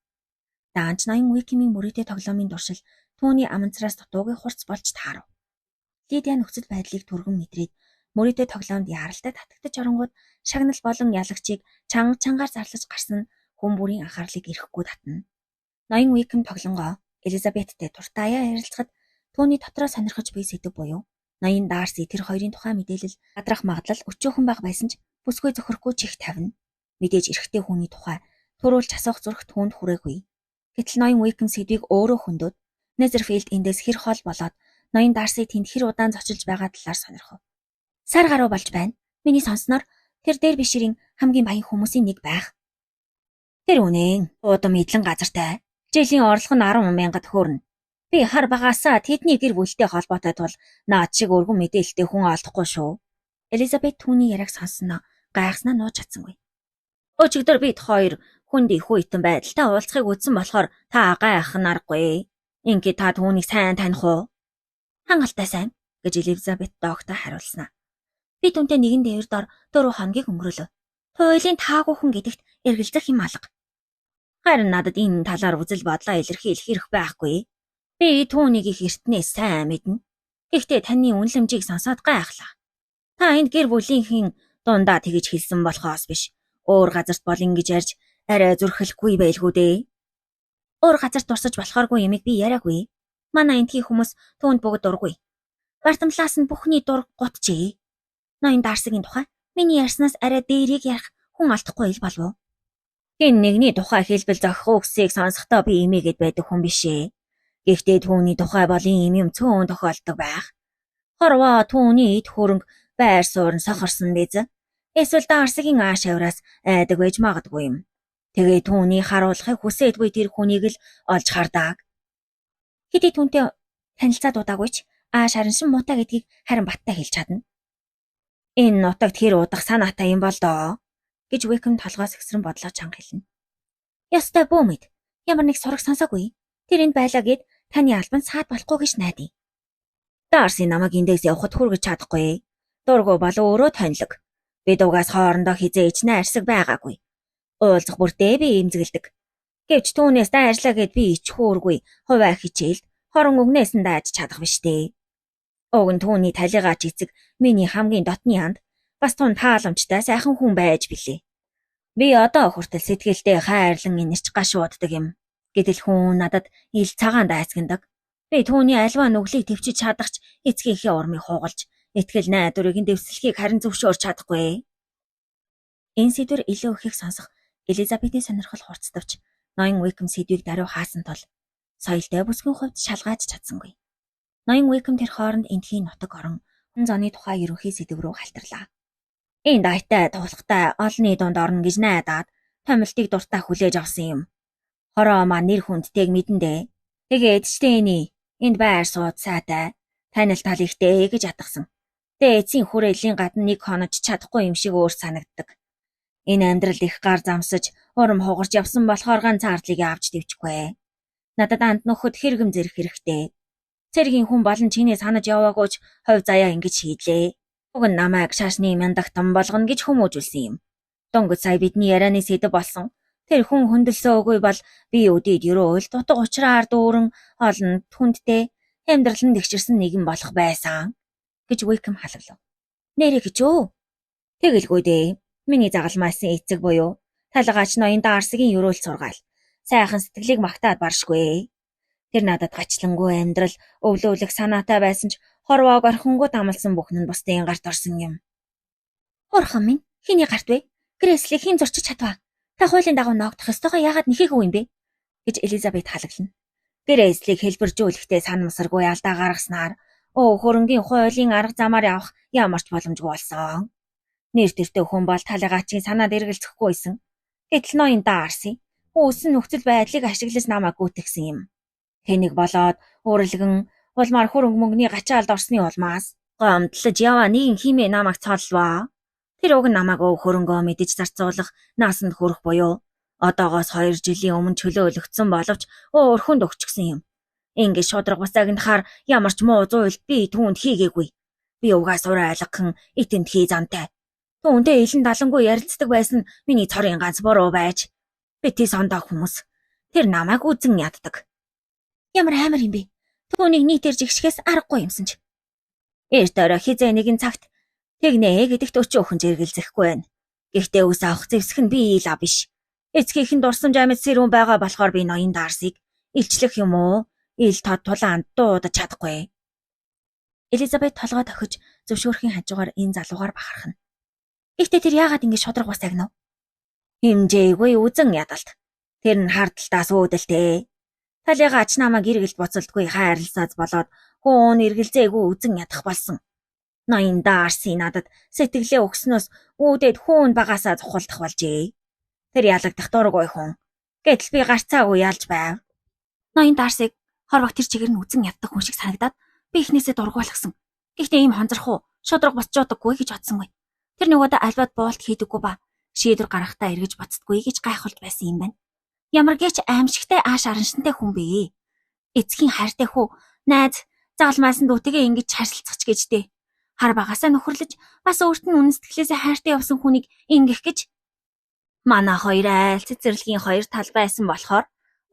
Даанч ноён Уикимийн мөрөөдөө тоглоомын дуршил түүний аманцраас дутуугийн хурц болж таарав. Лидия нөхцөл байдлыг түргэн мэдрээд мөрөөдөө тоглоомд яаралтай татагдаж оронгууд шагнал болон ялагчийг чангаар зарлаж гарсан хүн бүрийн анхаарлыг ирэхгүй татна. Ноён Уиким тоглонгоо Элизабеттэй туртаяа ярилцахад түүний дотроо сонирхож буй сэдв буюу ноён Дарси тэр хоёрын тухай мэдээлэл гадрах магадлал өчөөхөн баг байсан ч бүсгүй зөхөрөхгүй чих тавина. Мэдээж эрэгтэй хүний тухай туруулж асуух зүрх түүнд хүрээгүй. Гэтэл ноён Уиким сэдвийг өөрөө хөндөд Незерфилд эндээс хэр хол болоод ноён Дарси тэнд хэр удаан зочилж байгаа талаар сонирхов. Сар гаруй болж байна. Миний сонсноор тэр дээр биширийн хамгийн баян хүмүүсийн нэг байх. Тэр үнэн. Уудам идэлэн газартай. Жилийн орлого нь 10,000 төгрөн. Би хар багаасаа тэдний гэр бүлтэй холбоотой тул наад шиг өргөн мэдээлэлтэй хүн олдохгүй шүү. Элизабет түүний яриаг сонссноо гайхснаа нууж чадсангүй. Өчигдөр бид хоёр хүнд их үейтэн байдалтай уулзахыг үзсэн болохоор та гайхах нь аргагүй. Ингээд та түүнийг сайн таних уу? Хангалттай сайн гэж Элизабет доогтой хариулснаа. Би түүнтэй нэгэн дээвэр дор 4 хоногийг өнгөрөөлөө. Туйлын таагүй хүн гэдэгт эргэлзэх юм алга. Харин надад энэ талаар үзэл бодлоо илэрхийлэх хэрэг байхгүй. Би түүнийг их эртнээс сайн мэднэ. Гэхдээ таны үнэлэмжийг сонсоод гайхлаа. Та энд гэр бүлийнхэн дундаа тэгж хэлсэн болохоос биш. Өөр газарт бол ингэж ярьж арай зүрхэлгүй байлгүй дээ. Өөр газарт дурсаж болохооргүй юмыг би яриаггүй. Манай энтхий хүмүүс түүнд бүгд дургүй. Бартамлаас нь бүхний дур гутчээ. Ноён Дарсигийн тухай миний ярьснаас арай дээрийг ярих хүн алдахгүй ил болов уу? Гин нэгний тухай хэлбэл зохих үгсийг сонсохдоо би имээгээд байдаг хүн бишээ. Гэхдээ түүний тухай бол юм цөөн тохиолдог байх. Хорвоо түүний эд хөрөнгө байр суурь сохорсон биз? Эсвэл Дарсигийн ааш авраас айдаг байж магадгүй юм. Тэгээ түүний харуулахыг хүсээдгүй тэр хүнийг л олж хардаг. Хэдий түүнтэй танилцаад удаагүй ч ааш хараншин муутай гэдгийг харин баттай хэлж чадна. Энэ нутагт хэр удах санаатай юм бол доо гэж Уиким толгоос ихсрэн бодлоо чанга хэлнэ. Ястай бөөмэд ямар нэг сураг сонсоогүй. Тэр энд байлаа гэд таны албан саад болохгүй гэж найдаа. Дарси намайг эндээс явахад хүргэж чадахгүй. Дургу бол өөрөө тонилог. Бид угаас хоорондоо хизээч найрсаг байгаагүй. Уулзах бүртээ би эмзэгэлдэг. Гэвч түүнээс дайрлаа гэд би ичхүүргүй хуваа хичээлд хорон өгнөөс нь дайж чадах биш дээ. Уг нь түүний талигач эцэг миний хамгийн дотны анд бас тун тааламжтай сайхан хүн байж билээ. Би одоо хүртэл сэтгэлдээ хайрлан инэрч гашууддаг юм. Гэтэл хүн надад ил цагаан дайцгандаг. Би түүний альва нүглийг төвчиж чадахч эцгийнхээ урмыг хугалж итгэл найдварыг нь дэвсэлхийг харин зөвшөөрч чадахгүй. Энэ сэдвэр илүү ихийг сонсох Элизабетийн сонирхол хурцтавч ноён Уиким сэдвийг даруй хаасан тул соёлтой бүсгийн хувьд шалгаж чадсангүй. Ноён Уиким тэр хооронд энтхийн нутаг орон хүн зооны тухай ерөнхий сэдв рүү халтарлаа. Энэ дайтай туулахтай олонний дунд орно гэж найдаад томилтыг дуртай хүлээж авсан юм. Хороо маань нэр хүндтэйг мэдэн дээ. Тэгээд штэний энд байр сууд сайтай танил тал ихтэй гэж атгсан. Дээдсийн хүрээллийн гадна нэг хонож чадахгүй юм шиг өөр санагддаг. Энэ амьдрал их гар замсаж урам хугарч явсан болохоор ганц ардлыг авч дэвчихгүй. Надад анд нөхөд хэрэгэм зэрэг хэрэгтэй. Цэргийн хүн болон чиний санаж яваагүйч хувь заяа ингэж шийдлээ. Уг нь намайг шашны мяндагтан болгоно гэж хүмүүжүүлсэн юм. Дөнгөж сая бидний ярианы сэдэв болсон. Тэр хүн хөндлөсөн үгүй бол би өдийд ерөөл дутга учраар дүүрэн олон түндтэй амьдрал нь тэгчэрсэн нэгэн болох байсан гэж Wickham халавлав. Нэрээ гэж үү? Тэгэлгүй дээ. Миний загалмайсан эцэг буюу талгаач ноён Дарсигийн ерөөл сургаал. Сайхан сэтгэлийг магтаад баршгүй. Тэр надад гачлангүй амьдрал, өвлөвлөх санаатай байсан ч хорвоог орхингууд амлсан бүхэн нь бусдын гарт орсон юм. Урхан минь, хиний гарт вэ? Грэслийг хэн зурчиж чадваа? Та хуулийн дагуу ногдох ёстойгоо яагаад нэхээгүй юм бэ? Гэж Элизабет халаглана. Грэслийг хэлбэржүүлэхдээ санамсаргүй алдаа гаргаснаар хөрөнгийн хуулийн арга замаар явах ямар ч боломжгүй болсон. Нэр төртөө хүн бол талгаачийн санаад эргэлзэхгүйсэн. Гэтэл ноён Дарси үүсэн нөхцөл байдлыг ашиглаж намайг гүйтгсэн юм. Тэнийг болоод урилган улмаар хөрөнгө мөнгөний гачаалд орсны улмаас гомдлож яваа нэгэн химээ намайг цоллоо. Тэр уг намайг хөрөнгөө мэдэж зарцуулах наасанд хүрэх буюу одоогоос 2 жилийн өмнө чөлөөлөгдсөн боловч өөрхөнд өгчихсөн юм. Ингээд шудраг бус агнахаар ямар ч муу зуйлт би түүнд хийгээгүй. Би угаас урай алгахан итэнд хий зантай. Түүнтэй илэн далангүй ярилцдаг байсан миний цорын ганц буруу байж. Бити сондоо хүмүүс. Тэр намайг үзэн яддаг. Ямар амар юм бэ? Түүнийг нийтээр жигшихээс аргагүй юмсан ч. Эрт орой хизээ нэгэн цагт тэгнэ гэдэгт өчөөхөн зэргэлзэхгүй байна. Гэхдээ үс авах зэвсэх нь би ила биш. Эцгийнх нь дурсамж амьд сэрүүн байгаа болохоор би ноён Дарсиг илчлэх юм уу? Ил тод тулаанд дуудаж чадахгүй. Элизабет толгой тохиж зөвшөөрхийн хажуугаар энэ залуугаар бахархна. Гэхдээ тэр яагаад ингэ шудраг бас агнав? Хэмжээгүй үзэн ядалт. Тэр нь хардталтаас үүдэлтэй. Талыгаа ач намайг эргэлт буцалтгүй хайрласааз болоод хүн эргэлзээгүй үзэн ядах болсон. Ноён Дарси надад сэтгэлээ өгснөөс үүдээд хүүн багасаа зухалдах болжээ. Тэр ялагдах дургүй хүн. Гэтэл би гарцаагүй ялж байв. Ноён Дарсиг хорвог тэр чигээр нь үзэн яддаг хүн шиг санагдаад би ихнээсээ дургуйлгасан. Гэхдээ ийм хонзорх уу, шудраг босчоодаггүй гэж бодсонгүй. Тэр нөгөөдөө альбаад буулт хийдэггүй ба шийдвэр гаргахтаа эргэж боцдгүй гэж гайхуулж байсан юм байна. Ямар гэч аимшигтай ааш араншинтай хүн бэ? Эцгийн хайртай хүү, найз, загалмайсан дүүтэйгээ ингэж харилцах ч гэжтэй. Хар багасаа нөхөрлөж бас өөрт нь үнэн сэтгэлээсээ хайртай явсан хүнийг ингэх гэж. Манай хоёр айл цэцэрлэгийн хоёр тал байсан болохоор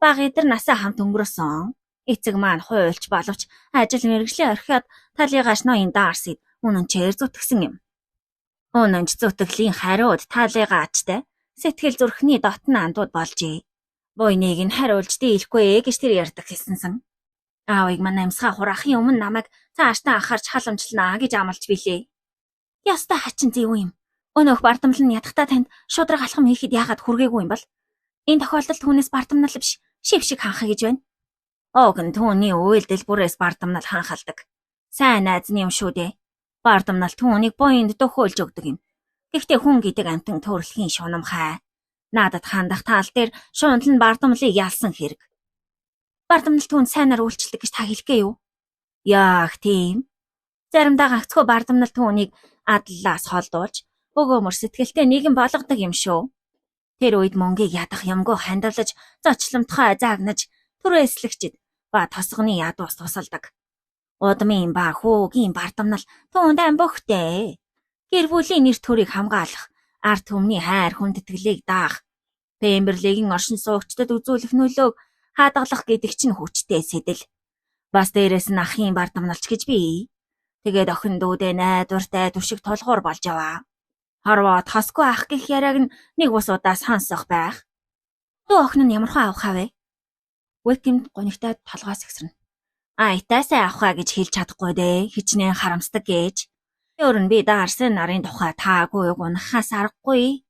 баг эдэр насаа хамт өнгөрөөсөн. Эцэг маань хуйлч боловч ажил мэргэжлийн орхиод талыгааш ноён Дарсид үнэнчээр зүтгэсэн юм. Үнэнч зүтгэлийн хариуд талыгаа ачтай сэтгэл зүрхний дотн андууд болжээ. Буйныг нь хариулж дийлэхгүй гэж тэр ярьдаг хэсэнсэн. Аавыг манай амсгаа хураахын өмнө намайг цаашдаа анхаарч халамжлнаа гэж амлаж билээ. Яста хачин зэв юм. Өнөөх бардамлал нь ядахтаа танд шудраг алхам хийхэд яагаад хүргээгүй юм бол? Энэ тохиолдолд түүнээс бардамнал биш, шив шиг ханхах гэж байна. Уг нь түүний үйлдэл бүрээс бардамнал ханхалдаг. Сайн найзны юм шүү дээ. Бардамнал түүнийг буйнд дөхөөлж өгдөг юм. Гэхдээ хүн гэдэг амтан төрөлхийн шунамхай. Надад хандах тал дээр шунал нь бардамлыг ялсан хэрэг. Бардамнал түүнд сайнаар үйлчлдэг гэж та хэлэхгээ юу? Яах тийм. Заримдаа гагцхүү бардамнал түүнийг адлаас холдуулж өгөөмөр сэтгэлтэй нэгэн болгодог юм шүү. Тэр үед мөнгийг ядах юмгүй хандивлаж, зочломтгой заагнаж, түрээслэгчд ба тосгоны ядуус тусалдаг. Удмын ба хүүгийн бардамнал түүнд амбөхтэй. Гэр бүлийн нэр төрийг хамгаалах, ард түмний хайр хүндэтгэлийг даах, Пемберлигийн оршин суугчдад үзүүлэх нөлөөг хадгалах гэдэг чинь хүчтэй сэдэл. Бас дээрээс нь ахын бардамналч гэж бий. Тэгээд охин дүүдээ найдвартай түшиг тулгуур болж яваа. Харваа тасгүй ах гэх яриаг нэг бус удаа сонсох байх. Дүү охин нь ямархан авах вэ? Wickham гонигтай толгоос ихсэрнэ. Айтаасаа авахаа гэж хэлж чадахгүй дээ. Хичнээн харамсдаг гэж. Өөр нь би Дарсын нарын тухай таагүй гунахаас аргагүй.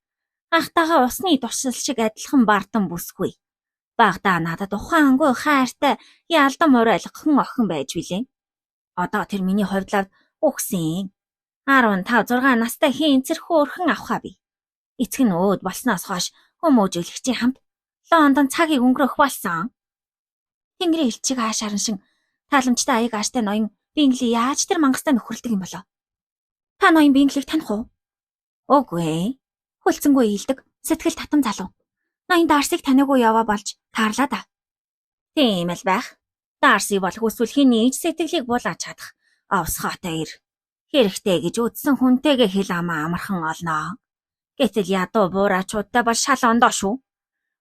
Ахтагаа усны туршил шиг адилхан бардам бүсгүй. Багада надад ухаангүй хайртай ялдан морайлгхан охин байж билээ. Одоо тэр миний хувьдлаад үхсэн. 15-6 настай хинцэрхүү өрхөн авахаа би. Эцэг нь өөд болсноос хойш хүмүүжүүлэгчийн хамт Лондон цагийг өнгөрөх болсон. Тэнгэрийн элчиг хаашаарн шин тааламжтай аяг ааштай ноён Бингли яаж тэр мангастай нөхөрлөдөг юм болоо? Та ноён Бинглиг таних уу? Үгүй. Хөлцөнгөө ийдэг, сэтгэл татам залуу. Ноён Дарсиг танаагүй яваа болж таарлаа да. Тийм л байх. Дарси болох эсвэл хин нийж сэтгэлийг булааж чадах. Овсгоотой ир. Хэрэгтэй гэж үзсэн хүнтэйгээ хэл амаа амархан олноо. Гэтэл ядуу буурачуудтай бол шал ондоо шүү.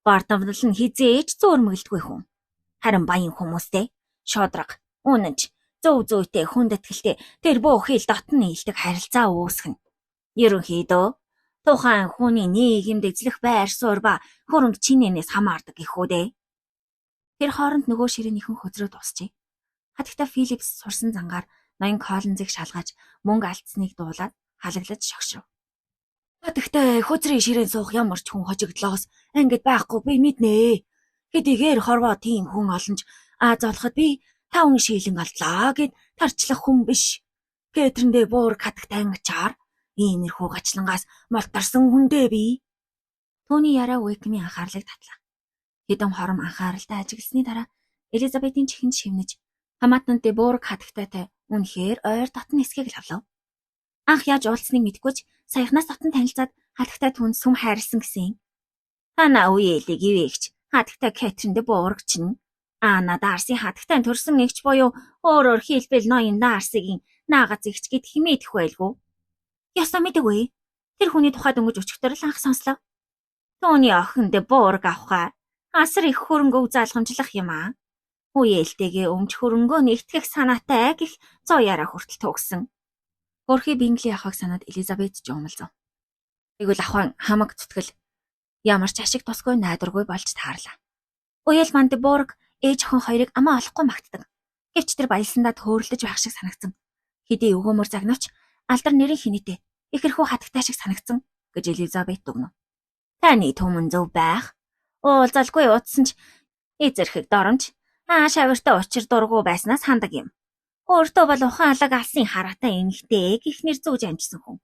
Бардамдал нь хизээж зөөрмөглдгүй хүн. Харин баян хүмүүстэй шодраг, үнэнч, зөв зүйтэй хүндэтгэлтэй тэр бүх хил дотн нийлдэг харилцаа үүсгэн. Ерөнхийдөө тухайн хүний нийгэмд эзлэх байр суурь ба хөрөнгө чинээнээс хамаардаг гэхүү дээ. Тэр хооронд нөгөө ширээнийхэн хөзрөө дуусчээ. Хатагта Филипс сурсан зангаар ноён Коллинзыг шалгаж мөнгө алдсныг дуулаад халаглаж шогшров. Хатагта хөзрийн ширээн суух ямар ч хүн хожигдлоос ангид байхгүй би мэднэ. Хэдийгээр хорвоо тийм хүн олонж золоход би 5 шилэн алдлаа гэд тарчлах хүн биш. Петрэндээ буур хатагтай ангачаар иймэрхүү гачлангаас молторсон хүндээ би. Түүний яраа Уикмийн анхаарлыг татлаа. Хэдэн хором анхааралтай ажигласны дараа Элизабетийн чихэнд шивнэж хамаатан Деборг хатагтайтай үнэхээр ойр дотн эсхийг л авлаа. Анх яаж уулзсныг мэдгүй ч саяхнаас дотн танилцаад хатагтай түн сүм хайрлсан гэсэн. Танаа үеэлийг ивэгч хатагтай Кэтрин Деборг чинь Ана Дарси хатагтай төрсөн эгч буюу өөрөөр хэлбэл ноён Дарсигийн наагаз эгч гэд химээх байлгүй. Ясаа мэдэггүй. Тэр хүний тухайд өнгөж өчгтөр л анх сонслоо. Тооны охин Деборг авахаа асар их хөрөнгө заалгамжлах юм аа. Үеэлтэйгээ өмч хөрөнгөө нэгтгэх санаатай гэх цоо яраа хүртэл төгсөн. Хөрхи Бингли ахыг санаад Элизабет жуумалзав. Тэгвэл ахван хамаг зүтгэл ямар ч ашиг тусгүй найдваргүй болж таарлаа. Уял ман Деборг ээж охин хоёрыг амаа олохгүй магтдаг. Гэвч тэр баялсандаа төөрөлдөж байх шиг санагдсан. Хэдий өгөөмөр загнавч алдар нэрийн хинэтэ ихэрхүү хатагтай шиг санагдсан гэж Элизабет дүгнэв. Таны түмэн зөв байх. Уулзалгүй утсан ч эзэрхэг доромж шавиртай учир дургу байснаас хандаг юм. Өөртөө бол ухаан алаг алсын хараатай эмэгтэй гихнэр зүүж амжсан хүн.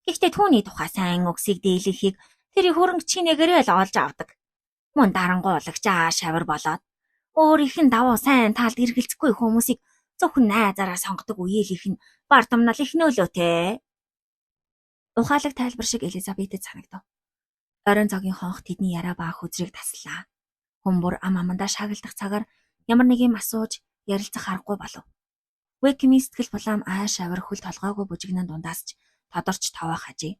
Гэхдээ түүний тухай сайн үгсийг дийлэхийг тэрийг хөрөнгө чинээгээрээ л олж авдаг. Мөн дарангуулагч шавир болоод өөрийнх нь давуу сайн талд эргэлзэхгүй хүмүүсийг зөвхөн найзаараа сонгодог үеэлийнх нь бардамнал их нөөлөөтэй. Ухаалаг тайлбар шиг Элизабетэд санагдав. Оройн цагийн хонх тэдний яраа ба хөзрийг таслаа. Хүмүүр ам амандаа шагналдах цагаар ямар нэг юм асууж ярилцах аргагүй болов. Уикмийн сэтгэл булаам шавар хөл толгойгүй бүжигнэн дундаас ч тодорч таваа хажээ.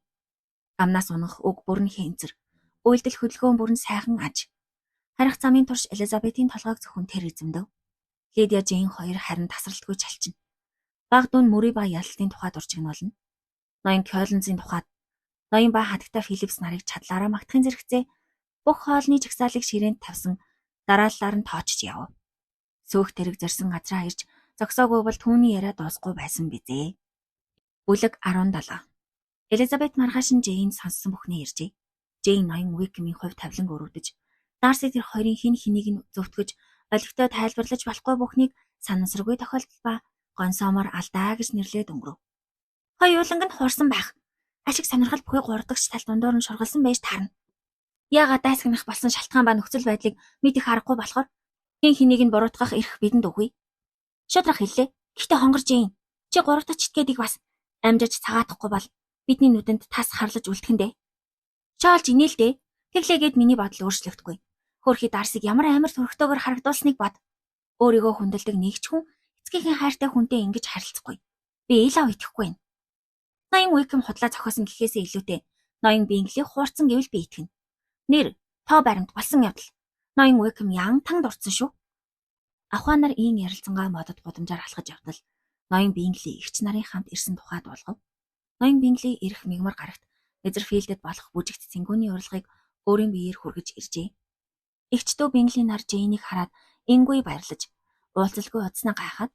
Амнаас унах үг бүр нь хэнцэр. Үйлдэл хөдөлгөөн бүр нь сайхан аж. Харих замын турш Элизабетийн толгойг зөвхөн тэр эзэмдэв. Лидия Жейн хоёр харин тасралтгүй чалчин. Баг дүн мөрий ба ялалтын тухайд урчигнуулна. Ноён Коллинзын тухайд ноён ба хатагтай Филипс нарыг чадлаараа магтахын зэрэгцээ бүх хоолны жагсаалыг ширээнд тавьсан дарааллаар нь тоочж яв. Сөөх тэрэг зэрсэн газраа ирж зогсоогүй бол түүний яриа дуусгүй байсан бизээ. Бүлэг 17. Элизабет маргааш нь Жейн сонссон бүхнээ иржээ. Жейн ноён Уикмийн хувь тавилан өрөвдөж, Дарси тэр хоёрын хин хэнийг нь зөвтгөж, олигтой тайлбарлаж болохгүй бүхнийг санамсаргүй тохиолдол ба гонсоомор алдаа гэж нэрлээд өнгөрөв. Хоёуланг нь хуурсан байх. Ашиг сонирхол бүхий гурдагч тал дундуур нь шургалсан байж таарна. Яагаад дайсагнах болсон шалтгаан ба нөхцөл байдлыг мэдэх аргагүй болохоор хин хэнийг нь буруутгах эрх бидэнд үгүй. Шудрах хэллээ. Гэхдээ хонгорж ийн. Чи гурвтагч итгээдийг бас амжиж цагаатахгүй бол бидний нүдэнд тас харлаж үлдэхэндээ. Чаалж инээлдээ. Тэглээгээд миний бодол өөрчлөгдөхгүй. Хөрхи Дарсиг ямар амар төрхтөөгөр харагдуулсныг бод. Өөрийгөө хүндэлдэг нэгч хүн эцгийнхээ хайртай хүнтэй ингэж харилцахгүй. Би илаа итгэхгүй байна. Ноён Уикм худлаа зохиосон гэхээсээ илүүтэй ноён Бингли хуурцсан гэвэл би итгэнэ. Нэр тоо баримт болсон явдал. Ноён Уикм янтан дурдсан шүү. Ахуанаар ийн ярилцангаа модод гудамжаар алхаж явтал ноён Бингли эгч нарын хамт ирсэн тухайд болгов. Ноён Бингли ирэх мигмар гарагт Эзерфилдэд болох бүжигт цэнгүүний урилгыг өөрийн биеэр хүргэж иржээ. Эгчдөө Бингли нар Жейнийг хараад энгүй баярлаж уулзалгүй удснаа гайхаад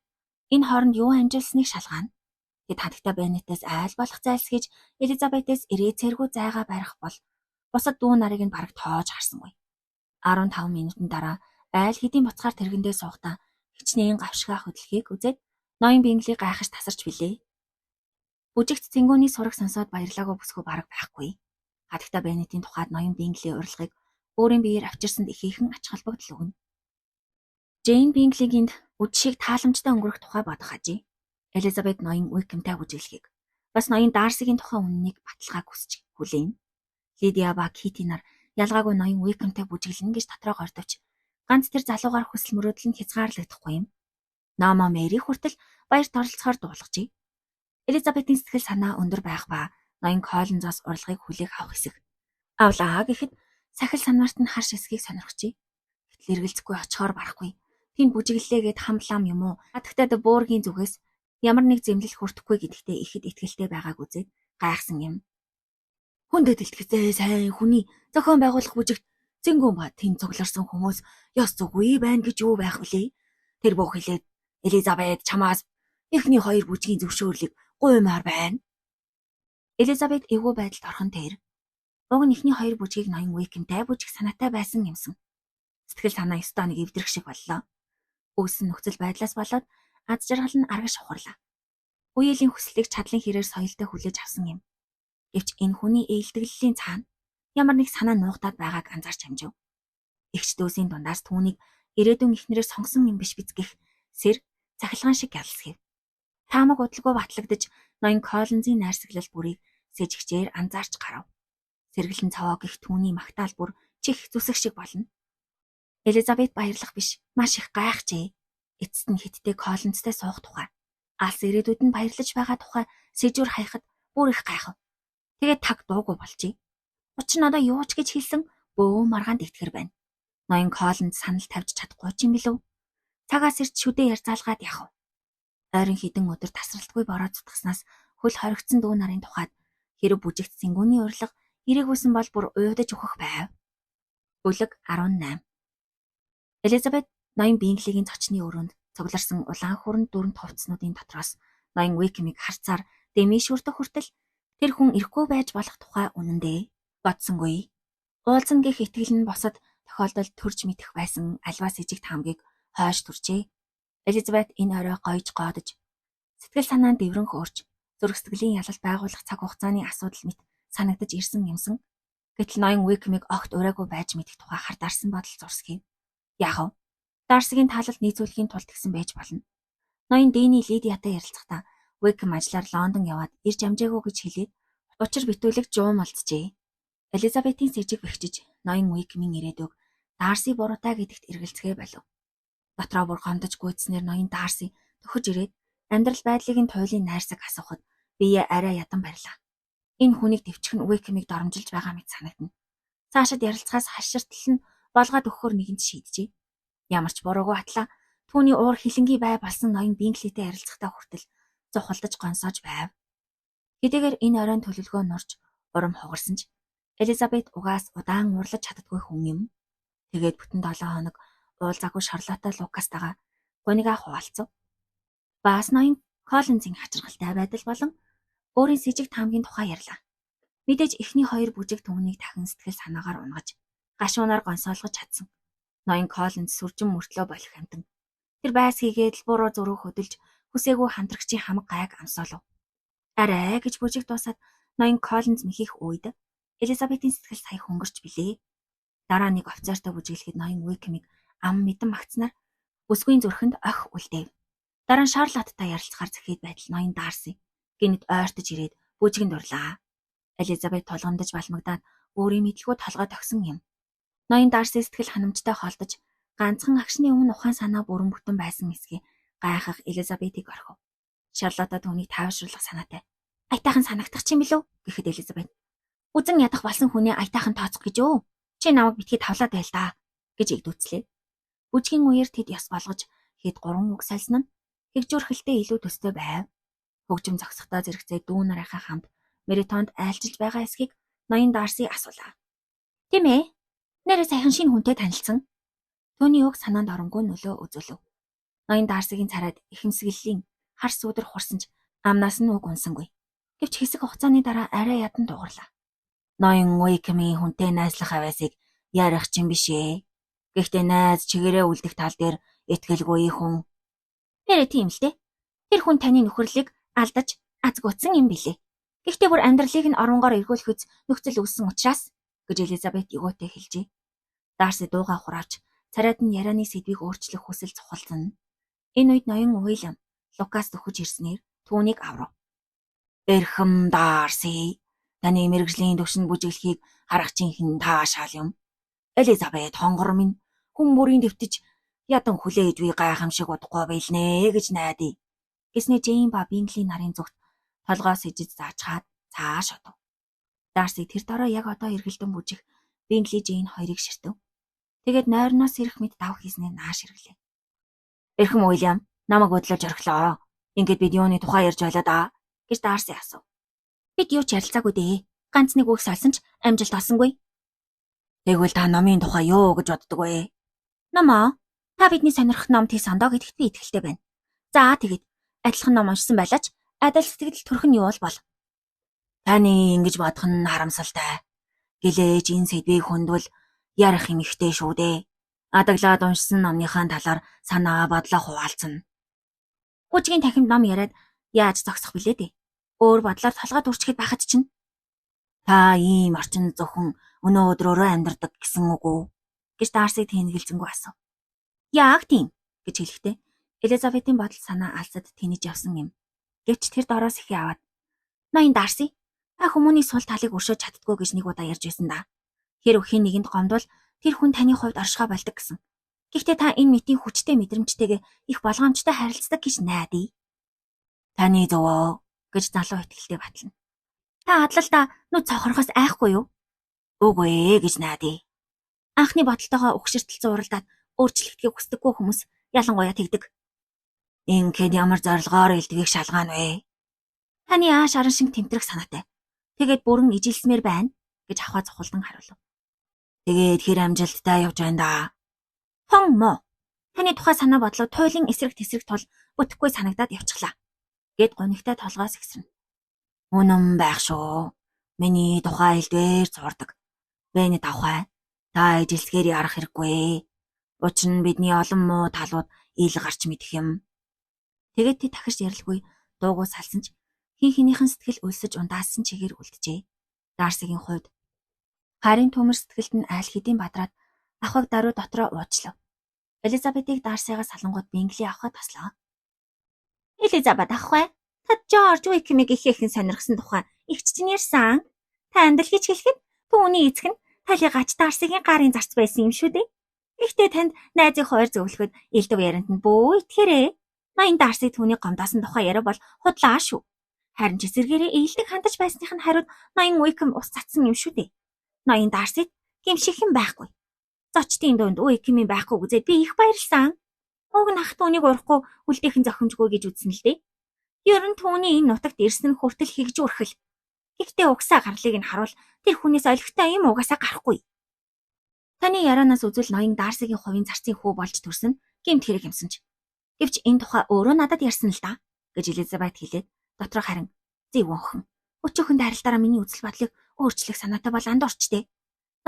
энэ хооронд юу амжилсныг шалгаана. Тэд хатагтай Беннетээс айл болох зайлсхийж Элизабетээс ирээ цэргүү зайгаа барих бол бусад дүү нарыг нь бараг тоож харсангүй. 15 минутын дараа айл хэдийн буцахаар тэргэндээ суухдаа хичнээн гавшгаа хөдөлгөөг үзээд ноён Бингли гайхаж тасарч билээ. Бүжигт цэнгүүний сураг сонсоод баярлаагүй бүсгүй бараг байхгүй. Хатагтай Беннетийн тухайд ноён Бингли урилгыг өөрийн биеэр авчирсанд ихээхэн ач холбогдол өгнө. Жейн Бинглигийн үдшийг тааламжтай өнгөрөх тухай бодох ажээ. Элизабет ноён Уикмтай бүжиглэхийг бас ноён Дарсигийн тухай үннийг баталгааг хүсч хүлээн. Лидия ба Кити нар ялгаагүй ноён Уикмтай бүжиглэнэ гэж дотроо гордовч ганц тэр залуугаар хүсэл мөрөөдөл нь хязгаарлагдахгүй юм. Номо Мэри хүртэл баяр торилцохоор дуулгажээ. Элизабетийн сэтгэл санаа өндөр байх ба ноён Коллинзоос урилгыг хүлээх авах хэсэг. Авлаа гэхэд сахил санаарт нь харш эсхийг сонирхчихъя. Гэтэл эргэлзэхгүй очихоор барахгүй. Тэнд бүжиглэлээгээд хамлаам юм уу? Хатагтаад буургийн зүгээс ямар нэг зэмлэл хүртэхгүй гэдэгтээ ихэд итгэлтэй байгааг үзээд гайхсан юм. Хүндэд илтгэцээ сайн хүний зохион байгуулах бүжигт зэнгүүн ба тэнд цугларсан хүмүүс ёс зүгүй байна гэж юу байх вүлээ? Тэр бүх хэлээд Элизабет чамаас эхний хоёр бүжгийн зөвшөөрлийг гуймаар байна. Элизабет эвгүй байдалд орхон тэр. Уг нь эхний хоёр бүжгийг ноён Уикэмтэй бүжих санаатай байсан юмсан. Сэтгэл санаа ёстой нэг эвдрэх шиг боллоо. Үүссэн нөхцөл байдлаас болоод аз жаргал нь аргаш ухарлаа. Үеэлийн хүслийг чадлын хэрээр соёлтой хүлээж авсан юм. Гэвч энэ хүний ээлтгэллийн цаана ямар нэг санаа нуугдаад байгааг анзаарч хамжив. Эгч дүүсийн дундаас түүнийг ирээдүйн эхнэрээр сонгосон юм биш биз гэх сэр цахилгаан шиг гялсхив. Таамаг удалгүй батлагдаж ноён Коллинзын найрсаглал бүрийг сэжигчээр анзаарч гарав. Сэргэлэн цаваа гих түүний магтаал бүр чих зүсэх шиг болно. Элизабет баярлах биш, маш их гайхжээ. Эцэст нь хиттэй Коллинзтай суух тухай. Алс ирээдүйд нь баярлаж байгаа тухай сэжүүр хайхад бүр их гайхав. Тэгээд таг дуугүй болчий. Учир нь одоо юу ч гэж хэлсэн бөө маргаанд итгэр байна. Ноён Коллинз санал тавьж чадахгүй ч юм билүү. Цагаас ирж шүдээ ярьцаалгаад явах. Ойрон хідэн өдөр тасралтгүй бороо зүтгснаас хөл хоригдсон дүү нарын тухайд хэрэг бүжигт сэнгүүний урилга ирээгүйсэн бол бүр уйвдаж өгөх байв. Бүлэг 18. Элизабет ноён Бинглийн цочны өрөөнд цугларсан улаан хүрэн дүрэн товцнуудын дотроос ноён Уикэмийг харцаар дэмишүртэх хүртэл тэр хүн ирэхгүй байж болох тухай үнэндээ бодсонгүй. Уулзна гэх итгэл нь босод тохиолдолд төрж мэдэх байсан альва сэжиг таамгийг хойш туржээ. Элизабет энэ орой гоёж гоодож сэтгэл санаа нь дэврэн хөөрч зүрх сэтгэлийн ялалт байгуулах цаг хугацааны асуудал мэт санагдаж ирсэн юмсан. Гэтэл ноён Уикэмийг огт ураагүй байж мэдэх тухай хардаарсан бодол зурсхийв. Яах вэ? Дарсигийн таалалд нийцүүлэхийн тулд гисэн байж болно. Ноён Дэни Лидиатай ярилцахдаа Уикэм ажлаар Лондон яваад ирж амжаагүй гэж хэлээд учир битүүлэг жуум олджээ. Элизабетийн сэжиг бэхжиж ноён Уикэмийн ирээдүйг Дарси буруутай гэдэгт эргэлзэхээ болов. Дотроо бүр гомдож гүйцснээр ноён Дарси төхөж ирээд амьдрал байдлыг нь туйлын найрсаг асуухад бие арай ядан барьлаа. Энэ хүнийг дэвчих нь Уикэмийг доромжилж байгаа мэт санагдана. Цаашид ярилцахаас хаширтал нь болгоод өгөхөөр нэгэнт шийджээ. Ямар ч буруугүй атлаа түүний уур хилэнгийн бай болсон ноён Бинглитэй ярилцахтаа хүртэл зухалдаж гонсоож байв. Хэдийгээр энэ оройн төлөвлөгөө нурж урам хугарсан ч Элизабет угаас удаан уурлаж чаддаггүй хүн юм. Тэгээд бүтэн 7 хоног уулзаагүй Шарлотта Лукастайгаа гунигаа хуваалцав. Баас ноён Коллинзын хачиргалтай байдал болон өөрийн сэжиг таамгийн тухай ярьлаа. Мэдээж эхний хоёр бүжиг түүнийг дахин сэтгэл санаагаар унгаж гашуунаар гонсоолгож чадсан. Ноён Коллинз сүржин мөртлөө болох амтан. Тэр байс хийгээд буруу зөрөө хөдөлж хүсээгүй хамтрагчийн хамаг гайг амсаалав. Арай гэж бүжиг дуусаад ноён Коллинз мэхих үед Элизабетийн сэтгэл сая хөнгөрч билээ. Дараа нэг офицертой бүжиглэхэд ноён Уикэмийг ам мэдэн магтснаар бүсгүйн зүрхэнд ох үлдээв. Дараа нь Шарлотттай ярилцахаар зэхээд байтал ноён Дарси гинэд ойртож ирээд бүжигэнд урлаа. Элизабет тулгамдаж балмагдаад өөрийн мэдлгүй толгой тогсон юм. Ноён Дарси сэтгэл ханамжтай холдож ганцхан агшны өмнө ухаан санаа бүрэн бүтэн байсан эсхий гайхах Элизабетийг орхив. Шарлотта түүнийг таавшруулах санаатай. Аятайхан санагдах ч юм билүү гэхэд Элизабет үзэн ядах болсон хүнээ аятайхан тооцох гэж өө. Чи намайг битгий тавлаад байл да гэж игдүүцлээ. Бүжгийн үеэр тэд ёс болгож хэд 3 үг сальсан нь хэгжүүрхэлтэй илүү төстэй байв. Хөгжим зогсохдоо зэрэгцээ дүү нарынхаа хамт Меритонд айлчилж байгаа эсхийг ноён Дарси асуулаа. Тийм ээ. Нэрээ сайхан шинэ хүнтэй танилцсан. Төвний үг санаанд оронгүй нөлөө үзүүлв. Ноён Дарсигийн царайд ихэмсэглэлийн хар сүудэр хурсан ч амнаас нь үг унсангүй. Гэвч хэсэг хугацааны дараа арай ядан дуурлаа. Ноён Уикэмийн хүнтэй найзлах авяасыг ярих ч юм биш ээ. Гэхдээ найз чигээрээ үлдэх тал дээр итгэлгүй хүн. Нэрээ тийм л дээ. Тэр хүн таны нөхөрлөлийг алдаж азгуутсан юм билээ. Гэхдээ бүр амьдралыг нь оронгоор эргүүлэх үз нөхцөл үүссэн учраас гэж Элизабет егөөтэй хэлжээ. Дарси дуугаа хураавч царайд нь ярианы сэдвийг өөрчлөх хүсэл цухалсан. Энэ үед ноён Уильям Лукас төхөж ирснээр түүнийг аврав. Эрхэм Дарси, таны мэрэгжлийн төвшин бүжиглэхийг харах чинь таашаал юм. Элизабет хонгор минь хүн бүрийн дэвтэж ядан хүлээж буй гайхамшиг удахгүй байлнэ гэж найдаа. Гэснээр Джейн ба Бингли нарын зүгт Толгоос ижиж заачгаад цааш одов. Дарси тэр дороо яг одоо эргэлдэн бүжих Бингли Жэйн хоёрыг ширтэв. Тэгээд нойрноос ирэх мэт дав хийснээ нааш эргэлээ. Эрхэм Уильям, намайг бодлож орхилоо. Ингээд бид юуны тухай ярьж байлаа да гэж Дарси асуув. Бид юу ч ярилцаагүй дээ. Ганц нэг үг сольсон ч амжилт олсонгүй. Тэгвэл та номын тухай юу гэж боддог вэ? Номоо? Та бидний сонирхох ном тий сондоо гэдэгт би итгэлтэй байна. За тэгэд адилхан ном уншсан байлаач адил сэтгэл төрх нь юу бол? Таны ингэж бодох нь харамсалтай. Гэлээж энэ сэдвийг хүндвэл ярих юм ихтэй шүү дээ. Адаглаад уншсан номныхаа талаар санаа бодлоо хуваалцна. Хүчгийн танхимд ном яриад яаж зогсох билээ дээ. Өөр бодлоор толгойд үрчгэд байхад чинь. Та ийм орчинд зөвхөн өнөөдрөөрөө амьдардаг гэсэн үг үү? Гэж Дарси тэнэгэлзэнгүй асуув. Яг тийм гэж хэлэхдээ Элизабетийн бодол санаа алсад тэнэж явсан юм. Гэвч тэр дороос ихээ аваад ноён Дарси, та хүмүүний сул талыг өршөөж чаддгүй гэж нэг удаа ярьж байсан да. Хэр өхийн нэгэнд гомдвол тэр хүн таны хувьд оршихоо болдог гэсэн. Гэхдээ та энэ мэтийн хүчтэй мэдрэмжтэйгээ их болгоомжтой харилцдаг гэж найдаа. Таны зөвөө гэж залуу итгэлтэй батлана. Та адлалдаа нүд цохорхоос айхгүй юу? Үгүй ээ гэж найдаа. Анхны бодолтойгоо өгшөртөл зууралдаад өөрчлөгдөхийг хүсдэггүй хүмүүс ялангуяа тэгдэг. Ингээд ямар зорилгоор илтгэх шалгаан вэ? Таны ааш аран шиг тэмтрэх санаатай. Тэгээд бүрэн ижилсмээр байна гэж аваа цохолдон хариулв. Тэгээд хэр амжилттай явж байна да. Хон мо. Таны тухай санаа бодлоо туйлын эсрэг тесрэг тул бүтэхгүй санагдаад явчихлаа. Гэт гонигтай толгоос ихсэрнэ. Үнэн байх шүү. Миний тухай илдвэр зурдаг. Бэний давхай. Та ижилсгээр ярах хэрэггүй. Учир нь бидний олон муу талууд ил гарч мэдэх юм. Тэгээд тий тахирч ярилгүй дуугүй салсан ч хин хинийхэн сэтгэл өлсөж ундаасан чигээр үлджээ. Дарсигийн хувьд харин төмөр сэтгэлд нь айл хэдийн бадраад ахыг даруй дотроо уучлав. Элизабетийг Дарсигаас салангууд Бингли авахд таслаа. Элизабет ах вэ? Та Жорж Уикмиг ихээхэн сонирхсан тухай ихч чинь ярьсан. Та андал гэж хэлэхэд түүний эцэг нь талыг ач Дарсигийн гарын зарц байсан юм шүү дээ. Гэхдээ танд найзын хоёр зөвлөхөд элдв ярианд нь бөө итгэрээ. Ноён Дарси түүний гомдоосон тухай яриа бол худлаа шүү. Харин ч эсэргээрээ ээлдэг хандаж байсных нь хариуд ноён Уикм ус цацсан юм шүү дээ. Ноён Дарсид гимшигхэн байхгүй. Зочдын дунд Уикмийн байхгүй үзээд би их баярлсан. Уг нах түүнийг урахгүй үлдээх нь зохимжгүй гэж үзсэн л дээ. Ер нь түүний энэ нутагт ирсэн нь хүртэл хигж үрхэл. Гэхдээ угсаа гарлыг нь харуул тэр хүнээс олигтой юм угаасаа гарахгүй. Таны ярианаас үзвэл ноён Дарсигийн хувийн зарцын хүү болж төрсөн гэмт хэрэг юмсан ч. Гэвч энэ тухай өөрөө надад ярьсан л да гэж Элизабет хэлээд дотроо харин зэв өнхөн. Өчөөхөнд харилтаараа миний үзэл бодлыг өөрчлөх санаатай бол анд орчтэй.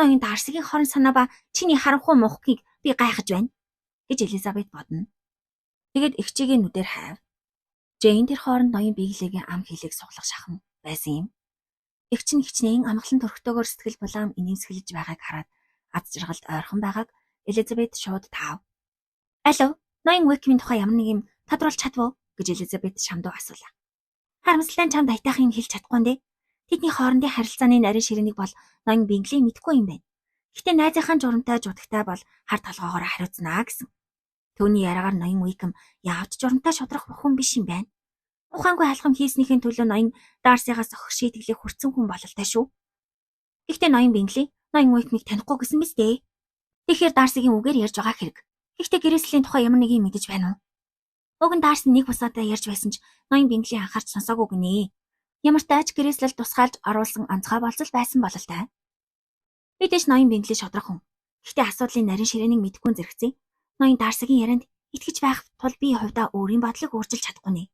Ноён Дарсигийн хорон санаа ба чиний харанхуй мухгийг би гайхаж байна гэж Элизабет бодно. Тэгэд эгчигийн нүдээр хайв. Жэйн тэр хооронд ноён Биглигийн ам хилийг суглах шахам байсан юм. Эгч нь хичнээн амгалан төрхтөөгөр сэтгэл булаам инээмсэглэж байгааг хараад ад жаргалд ойрхон байгааг Элизабет шууд таав. Алло, ноён Уикмийн тухай ямар нэг юм тодруулж чадваа гэж Элизабет шамдуу асуулаа. Харамсалтай чамд айтайх юм хэлж чадахгүй нэ. Тэдний хоорондын харилцааны нарийн ширээнийг бол ноён Бингли мэдгүй юм байна. Гэтэ найзынхаа журамтай жудагтай бол хар толгоогоор хариуцнаа гэсэн. Төвний яриагаар ноён Уикм яавч журамтай шудрах хүн биш юм байна. Ухаангүй алхам хийснийхээ төлөө ноён Дарсигаас охир шийтгэлийг хүртсэн хүн бололтой шүү. Гэхдээ ноён Бингли ноён Уикмийг танихгүй гэсэн биз дээ. Тэгэхээр Дарсигийн үгээр ярьж байгаа хэрэг. Гэхдээ гэрээслийн тухай ямар нэг юм мэдэж байна уу? Уг нь Дарси нэг бусадаа ярьж байсан ч ноён Бингли анхаарч сонсоогүй гинэ. Ямар ч тааж гэрээслэл тусгаалж оруулсан онцгой болцол байсан бололтой. Мэдээж ноён Бингли шодрох хүн. Гэхдээ асуудлын нарийн ширээнийг мэдэхгүй зэрэгцээ. Ноён Дарсигийн ярианд итгэж байх тул би хувьдаа өөрийн бодлыг өөрчилж чадахгүй нэ.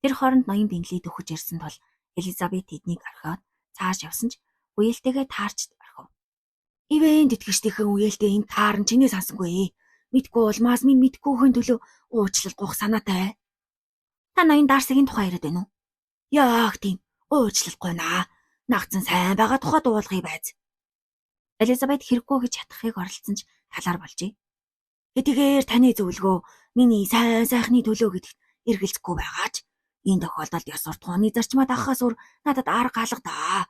Тэр хооронд ноён Бингли дөхөж ирсэн тул Элизабет тэднийг орхиод цааш явсан ч үеэлтэйгээ таарч орхив. Ивэн тэтгэжтийнхэн үеэлтэй энэ таарн чиний сансангүй. Мэдгүй улмаас минь мэдгүйхэн төлөө уучлал гуйх санаатай. Та ноён Дарсигийн тухай яриад байна уу? Яг тийм. Уучлал гуйнаа. Нагцсан сайн байгаа тухай дуулахыг байз. Элизабет хэрэггүй гэж ятгахыг оролцсон ч талаар болжээ. Хэдийгээр таны зөвлөгөө миний сайн сайхны төлөө гэдэгт эргэлзэхгүй байгаач энэ тохиолдолд ёс суртахууны зарчмаа дагахаас өөр надад арга алга даа.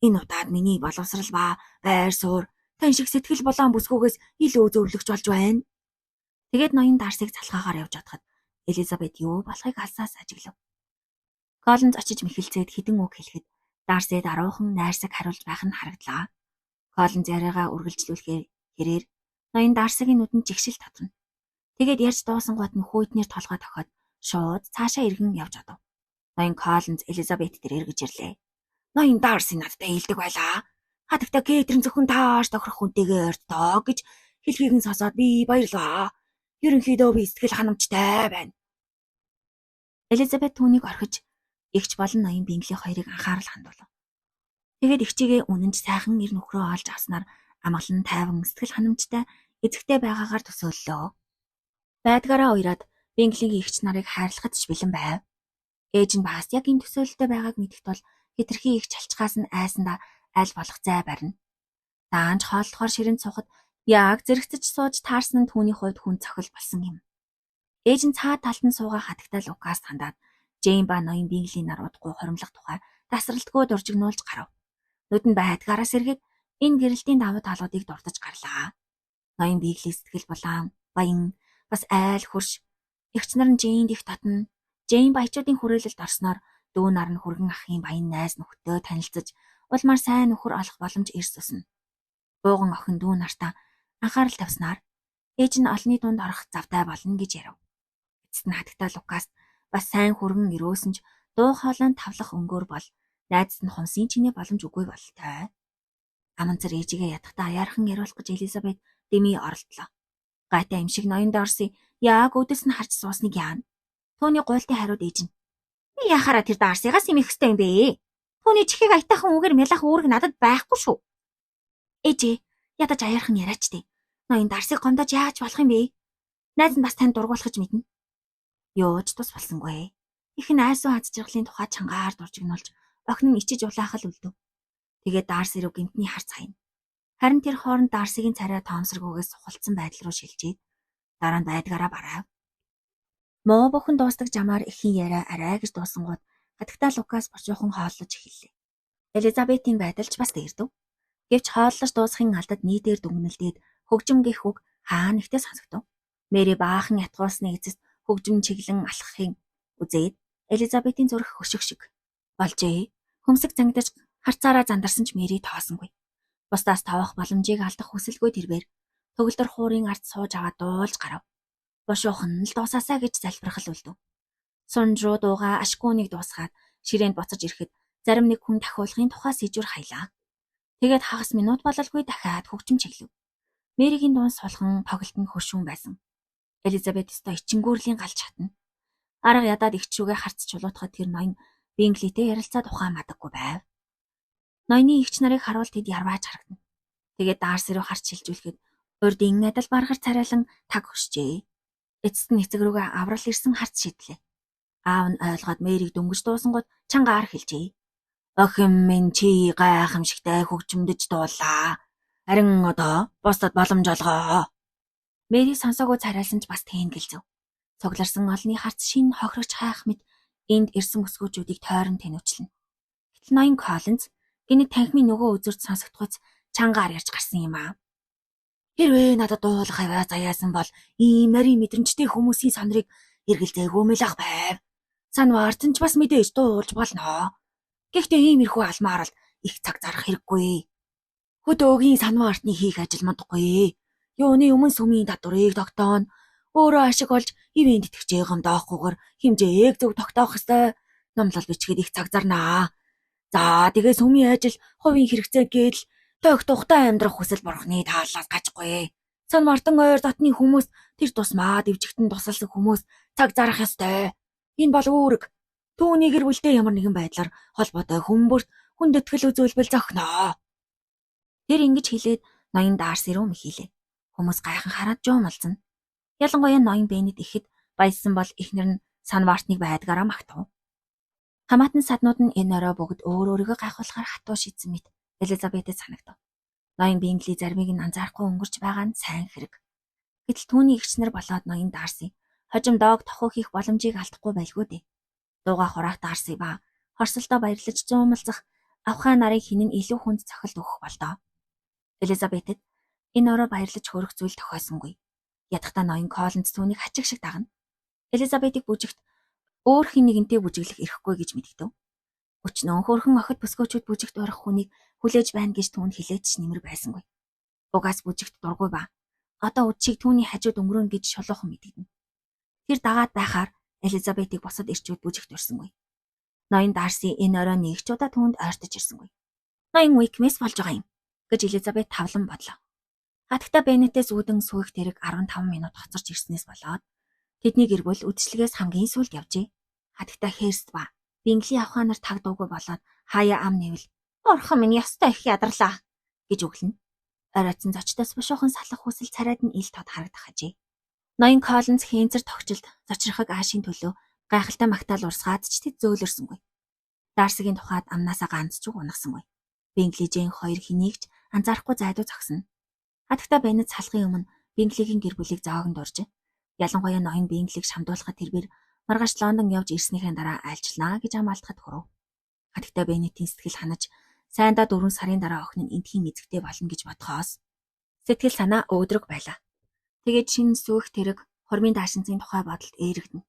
Энэ удаад миний боловсрал ба байр суурь тань шиг сэтгэл болон бүсгүйгээс илүү зөвлөгч болж байна. Тэгээд ноён Дарсиг залхаагаар явж одоход Элизабет юу болохыг алсаас ажиглав. Коллинз очиж мэхэлцээд хэдэн үг хэлэхэд Дарси даруухан найрсаг хариулж байх нь хараглаа. Коллинз яриагаа үргэлжлүүлэхээр хэрээр ноён Дарсигийн нүдэнд жигшил татна. Тэгээд ярьж дуусангууд нь хүйтнэр толгой тохиод шууд цаашаа иргэн явж одов. Ноён Коллинз Элизабет дээр эргэж ирлээ. Ноён Дарси надтай хэлдэг байлаа. Хатагта Кэтрин зөвхөн тааш тохирох хүнтэйгээ ойртоо гэж хэлхийг нь сонсоод би баярлаа. Ерөнхийдөө би сэтгэл ханамжтай байна. Элизабет түүнийг орхиж эгч болон ноён Бингли хоёрыг анхаарал хандуулав. Тэгээд эгчигээ үнэнч сайхан ир нөхрөө олж авснаар амгалан тайван сэтгэл ханамжтай эзэгтэй байгаагаар төсөөллөө. Байдгаараа уяраад Бинглигийн эгч нарыг хайрлахад ч бэлэн байв. Ээж нь бас яг энэ төсөөлөлтэй байгааг мэдэх тул хэтэрхий их чалчхаас нь айсандаа аль болох зай барина. Даанч хооллохоор ширэнд сухад яг зэрэгцэж сууж таарсан нь түүний хувьд хүн цохил болсон юм. Ээж нь цаад талд нь суугаа хатагтай Лукаст хандаад Жейн ба ноён Бинглийн наруудгүй хоримлох тухай тасралтгүй дуржигнуулж гарав. Нүдэн байдгаараа сэргийг энэ гэрэлтийн давуу талуудыг дурдж гарлаа. Ноён Бингли сэтгэл булаан, баян, бас айл хурш. Эгч нар нь Жейнд их татна. Жейн баячуудын хүрээлэлд орсноор дүү нар нь хүргэн ахын баян найз нөхдөд танилцж улмаар сайн нөхөр олох боломж эрс өснө. Бууган охин дүү нартаа анхаарал тавьснаар ээж нь олонний дунд орох завтай болно гэж ярив. Эцэст нь хатагтай Лукаст бас сайн хүргэн ирөөсөн ч дуу хоолойнд тавлах өнгөөр бол найзд нь хонсын чинээ боломж үгүй болтой. Аманцар ээжигээ ятгахтаа аяархан яриулах гэж Элизабет дэмий оролдлоо. Гайтай юм шиг ноён Дарси яг өдөс нь харж суусныг яана. Төвний гуйлтын хариуд ээж нь. Би яхаараа тэр Дарсигаас юм их хөстэй юм бэ? Төвний чихийг аятайхан үгээр мялах үүрэг надад байхгүй шүү. Ээжээ, ядаж аяархан яриач дээ. Ноён Дарсиг гомдож яаж болох юм бэ? Найз нь бас танд дургуулах гэж мэднэ. Юу ч тус болсонгүй. Их нь айсуу хаз жаргалын тухай чангаар дуржигнуулж охин нь ичиж улаахал үлдэв. Тэгээд Дарси рүү гинтний харц хаяна. Харин тэр хооронд Дарсигийн царай тоомсоргүйгээс сухалдсан байдал руу шилжээд дараа нь байдгаараа барав. Муу бүхэн дуустдаг жамаар ихийн яриа арай гэж дуусангууд хатагтай Лукас бочуухан хооллож эхэллээ. Элизабетийн байдалч бас дээрдэв. Гэвч хооллож дуусахын алдад нийтээр дүгнэлдээд хөгжим гэх үг хаа нэгтээ сонсогдов. Мэри баахан ятгуулсны эцэст хөгжим чиглэн алхахын үзээд Элизабетийн зүрх хөшиг шиг болжээ. Хөмсөг зангидаж харцаараа зандарсан ч Мэри тоосонгүй. Бусдаас тавах боломжийг алдах хүсэлгүй тэрбээр төгөлдөр хуурын ард сууж аваад дуулж гарав. Бошуухан л дуусаасаа гэж залбирхал үлдэв. Сунж руу дуугаа ашгүйнийг дуусгаад ширээнд буцаж ирэхэд зарим нэг хүн дахиулахын тухай сэжүр хаялаа. Тэгээд хагас минут бололгүй дахиад хөгжим чиглэв. Мэригийн дуун сулхан тоглолтын хөшүүн байсан. Элизабет өстө ичингүүрлийн галж хатна. Арга ядаад эгч рүүгээ харц чулуутахад тэр ноён Бинглитэй ярилцаад ухаан мадаггүй байв. Ноёны эгч нарыг харуул тэд ярвааж харагдана. Тэгээд Дарси руу харж шилжүүлэхэд урдын адил баргар царайлан таг хөшжээ. Эцэст нь эцэг рүүгээ аврал ирсэн харц шидлээ. Аав нь ойлгоод Мэрийг дөнгөж дуусангууд чангаар хэлжээ. Охин минь чи гайхамшигтай хөгжмөдөж дуулаа. Харин одоо бусдад боломж олгоо. Мэри сонсоогүй царайлсан ч бас тэнгэлзэв. Цугларсан олны харц шин хохирогч хайх мэт энд ирсэн өсгөөчүүдийг тойрон тэнүүчлэнэ. Гэтэл ноён Коллинз гинэ танхимын нөгөө үзүүрт сонсогдохоц чангаар ярьж гарсан юм аа. Хэрвээ надад дуулах аваа заяасан бол ийм нарийн мэдрэмжтэй хүмүүсийн сонрыг эргэлзээгүй мэлах байв. Санваарт нь ч бас мэдээж дуулж болно. Гэхдээ иймэрхүү алмаар л их цаг зарах хэрэггүй. Хөдөөгийн санваартны хийх ажил мандахгүй. Юуны өмнө сүмийн татварыг тогтооно. Өөрөө ашиг олж ивэнд итгэжээ гомдоохгүйгээр хэмжээг зөв тогтоох ёстой. Номлол бичгээд их цаг зарнаа. За тэгээ сүмийн ажил хувийн хэрэгцээ гээд л тойх тухтай амьдрах хүсэл бурхны тааллаас гажгүй. Санвартан ойр дотны хүмүүс тэр тусмаа дэвжигтэн тусалсан хүмүүс цаг зарах ёстой. Энэ бол үүрэг. Түүний гэр бүлтэй ямар нэгэн байдлаар холбоотой хүмүүст хүндэтгэл үзүүлбэл зохиноо. Тэр ингэж хэлээд ноён Дарси руу мэхийлээ. Хүмүүс гайхан хараад жуумалзна. Ялангуяа ноён Бенед ихэд баясан бол эхнэр нь Санвартныг байдгаараа магтав. Хамаатан саднууд нь энэ орой бүгд өөрөөрөө гайхуулахаар хатуу шийдсэн мэт Элизабетэд санагдав. Ноён Бингли зармыг нь анзаарахгүй өнгөрч байгаа нь сайн хэрэг. Гэтэл түүний эгчнэр болоод ноён Дарси хожим доог тохуу хийх боломжийг алдахгүй байлгүй дээ. Дууга хураах Дарси ба хорсолдоо баярлаж зуумалзах авхаа нарыг хинэн илүү хүнд цохилт өгөх болдоо. Элизабетэд энэ орой баярлаж хөрөх зүйл тохиосонгүй. Ядахтаа ноён Коллинз түүнийг хачиг шиг дагна. Элизабетийг бүжигт Өөр хэн нэгэнтэй бүжиглэх эрэхгүй гэж мэдгэв. Өчнөө хөөрхөн охид бүсгөөчүүд бүжигт орох хүнийг хүлээж байна гэж түүнд хэлээд ч нэмэр байсангүй. Угаас бүжигт дургүй ба. Одоо үдшийг түүний хажууд өнгөрөн гэж шулуухан мэдгэнэ. Тэр дагаад байхаар Элизабетийг босод ирчүүд бүжигт орсонгүй. Ноён Дарси энэ орой нэг ч удаа түүнд ойртож ирсэнгүй. Ноён Уикмэс болж байгаа юм гэж Элизабет тавлан бодлоо. Хатагта Беннетээс үүдэн сүйх тэрэг 15 минут хоцорч ирснээс болоод тэдний гэр бүл үдшилгээс хамгийн сүүлд явжээ. Хатагта Херст ба Бингли авхаанаар тагдуугүй болоод хаяа ам нэвэл "Орхон минь ёстой их ядарлаа" гэж өглөнө. Оройцсон зочдоос бушуухан салах хүсэл царайд нь ил тод харагдах ажээ. Ноён Коллинз хэнцэр тогтжилд зочрохыг аашийн төлөө гайхалтай магтаал урсгаад ч тэд зөөлөрсөнгүй. Дарсигийн тухайд амнаасаа ганц ч үг унахсангүй. Бингли Жейн хоёр хэнийг ч анзаарахгүй зайдуу зогсоно. Хатагта Беннет салахын өмнө Бинглигийн гэр бүлийг зоогонд урьж, ялангуяа ноён Бинглиг шамдуулахад тэрбэр маргааш Лондон явж ирснийхэн дараа айлчлаа гэж амлалтахад хүрв. Хатагта Беннетийн сэтгэл ханаж, сайндаа 4 сарын дараа охин нь эндхийн эзэгтэй болно гэж бодхоос сэтгэл санаа өөдрөг байлаа. Тэгээд шинэ сүйх тэрэг хормын даашинзын тухай бодолд эерэгдэнэ.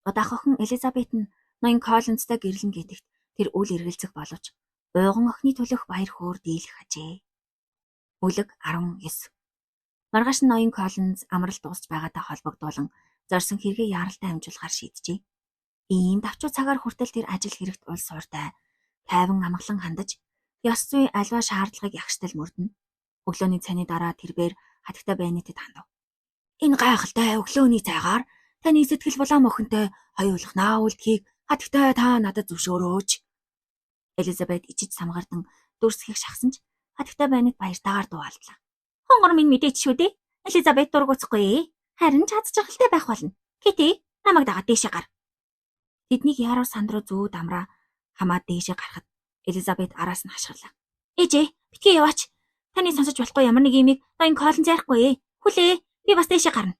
Удаах охин Элизабет нь ноён Коллинзтай гэрлэн гэдэгт тэр үл эргэлзэх боловч уйган охины төлөх баяр хөөр дийлэх ажээ. Бүлэг 19. Маргааш нь ноён Коллинз амралт дуусч байгаатай холбогдуулан зорьсон хэрэгээ яаралтай амжуулахар шийджээ. Ийм давчуу цагаар хүртэл тэр ажил хэрэгт улс сууртай, тайван амгалан хандаж, ёс зүйн альва шаардлагыг ягштал мөрдөнө. Өглөөний цайны дараа тэрбээр Хатагта Беннетэд хандав. "Энэ гайхалтай өглөөний цайгаар таны сэтгэл булаам охинтой хоёулахнаа үлдэхийг Хатагта та надад зөвшөөрөөч." Элизабет ичиж самгардан дүрсхийг шахсан ч Хатагта Беннет баяртайгаар дууалдлаа. "Хонгор минь мэдээч шүү дээ. Элизабет дургуцахгүй. Харин чадчихалтай байх болно. Кити, намайг дагаад дээшээ гар." Тэднийг яруу санд руу зүү дамраа хамаад дээшээ гарахад Элизабет араас нь хашгирлаа. "Ээжээ, битгий яваач. Таны сонсож болохгүй ямар нэг юмыг ноён Коллинз ярихгүй. Хүлээ, би бас дээшээ гарна."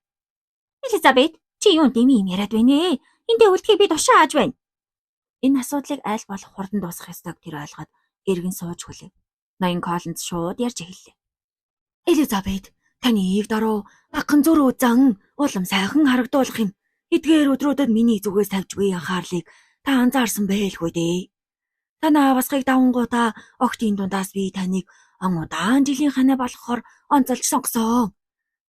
"Элизабет, чи юунд дэмий юм яриад байна? Эндээ үлдэхийг би тушаа ааж байна." Энэ асуудлыг айл болох хурдан дуусгах ёстойг тэр ойлгоод эргэн сууж хүлээв. Ноён Коллинз шууд ярьж эхэллээ. "Элизабет, таны ийг даруу багхан зүр үзэн улам сайхан харагдуулах юм. Эдгээр өдрүүдэд миний зүгээс тавьж буй анхаарлыг та анзаарсан байлгүй дээ. Танаа басхыг давангуудаа огтын дундаас би таныг удаан жилийн ханаа болохоор онцолж сонгосон.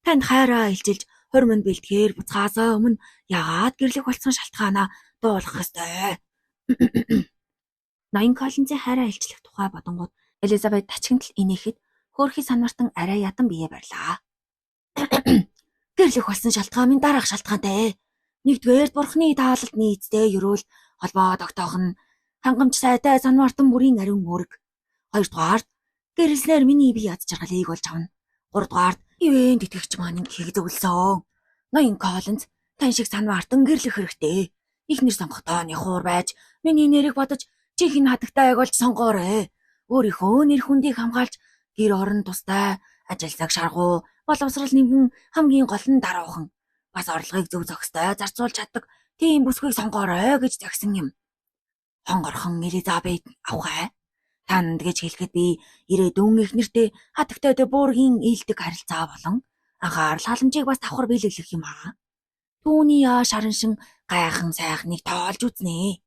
Танд хайраа илчилж хормонд бэлтгэхээр буцхаас өмнө яагаад гэрлэх болсон шалтгаанаа дуулгах ёстой." Ноён Коллинзын хайраа илчлэх тухай бодонгууд Элизабет тачигнал инээхэд хөөрхий санвартан арай ядан бие барьлаа. "Гэрлэх болсон шалтгаан минь дараах шалтгаантай. Нэгдүгээр бурхны таалалд нийцтэй ерөөл холбоо тогтоох нь хангамж сайтай санвартан бүрийн ариун үүрэг. Хоёрдугаард гэрэлснээр миний бие ад жаргалыг олж авна. Гуравдугаард ивэн тэтгэгч маань ихийг зөвлөсөн. Ноён Коллинз, тань шиг санвартан гэрлэх хэрэгтэй. Ихнэр сонгохдоо нихуур байж миний нэрийг бодож чихэн хатагтайг олж сонгоорой. Өөрийнхөө нэр хүндийг хамгаалж гэр орон тустай, ажил цаг шаргуу, боловсрал нэмгэн хамгийн гол нь даруухан. Бас орлогыг зөв зохистой зарцуулж чаддаг тийм бүсгүйг сонгоорой гэж загсан юм. Хонгорхон Элизабет авхай. Танд гэж хэлэхэд би ирээдүйн их нэртэй хатагтайд буургийн ээлдэг харилцаа болон анхаарал халамжийг бас давхар биелүүлэх юм аа. Түүний шараншин гайхан сайхныг тоолж үзнэ.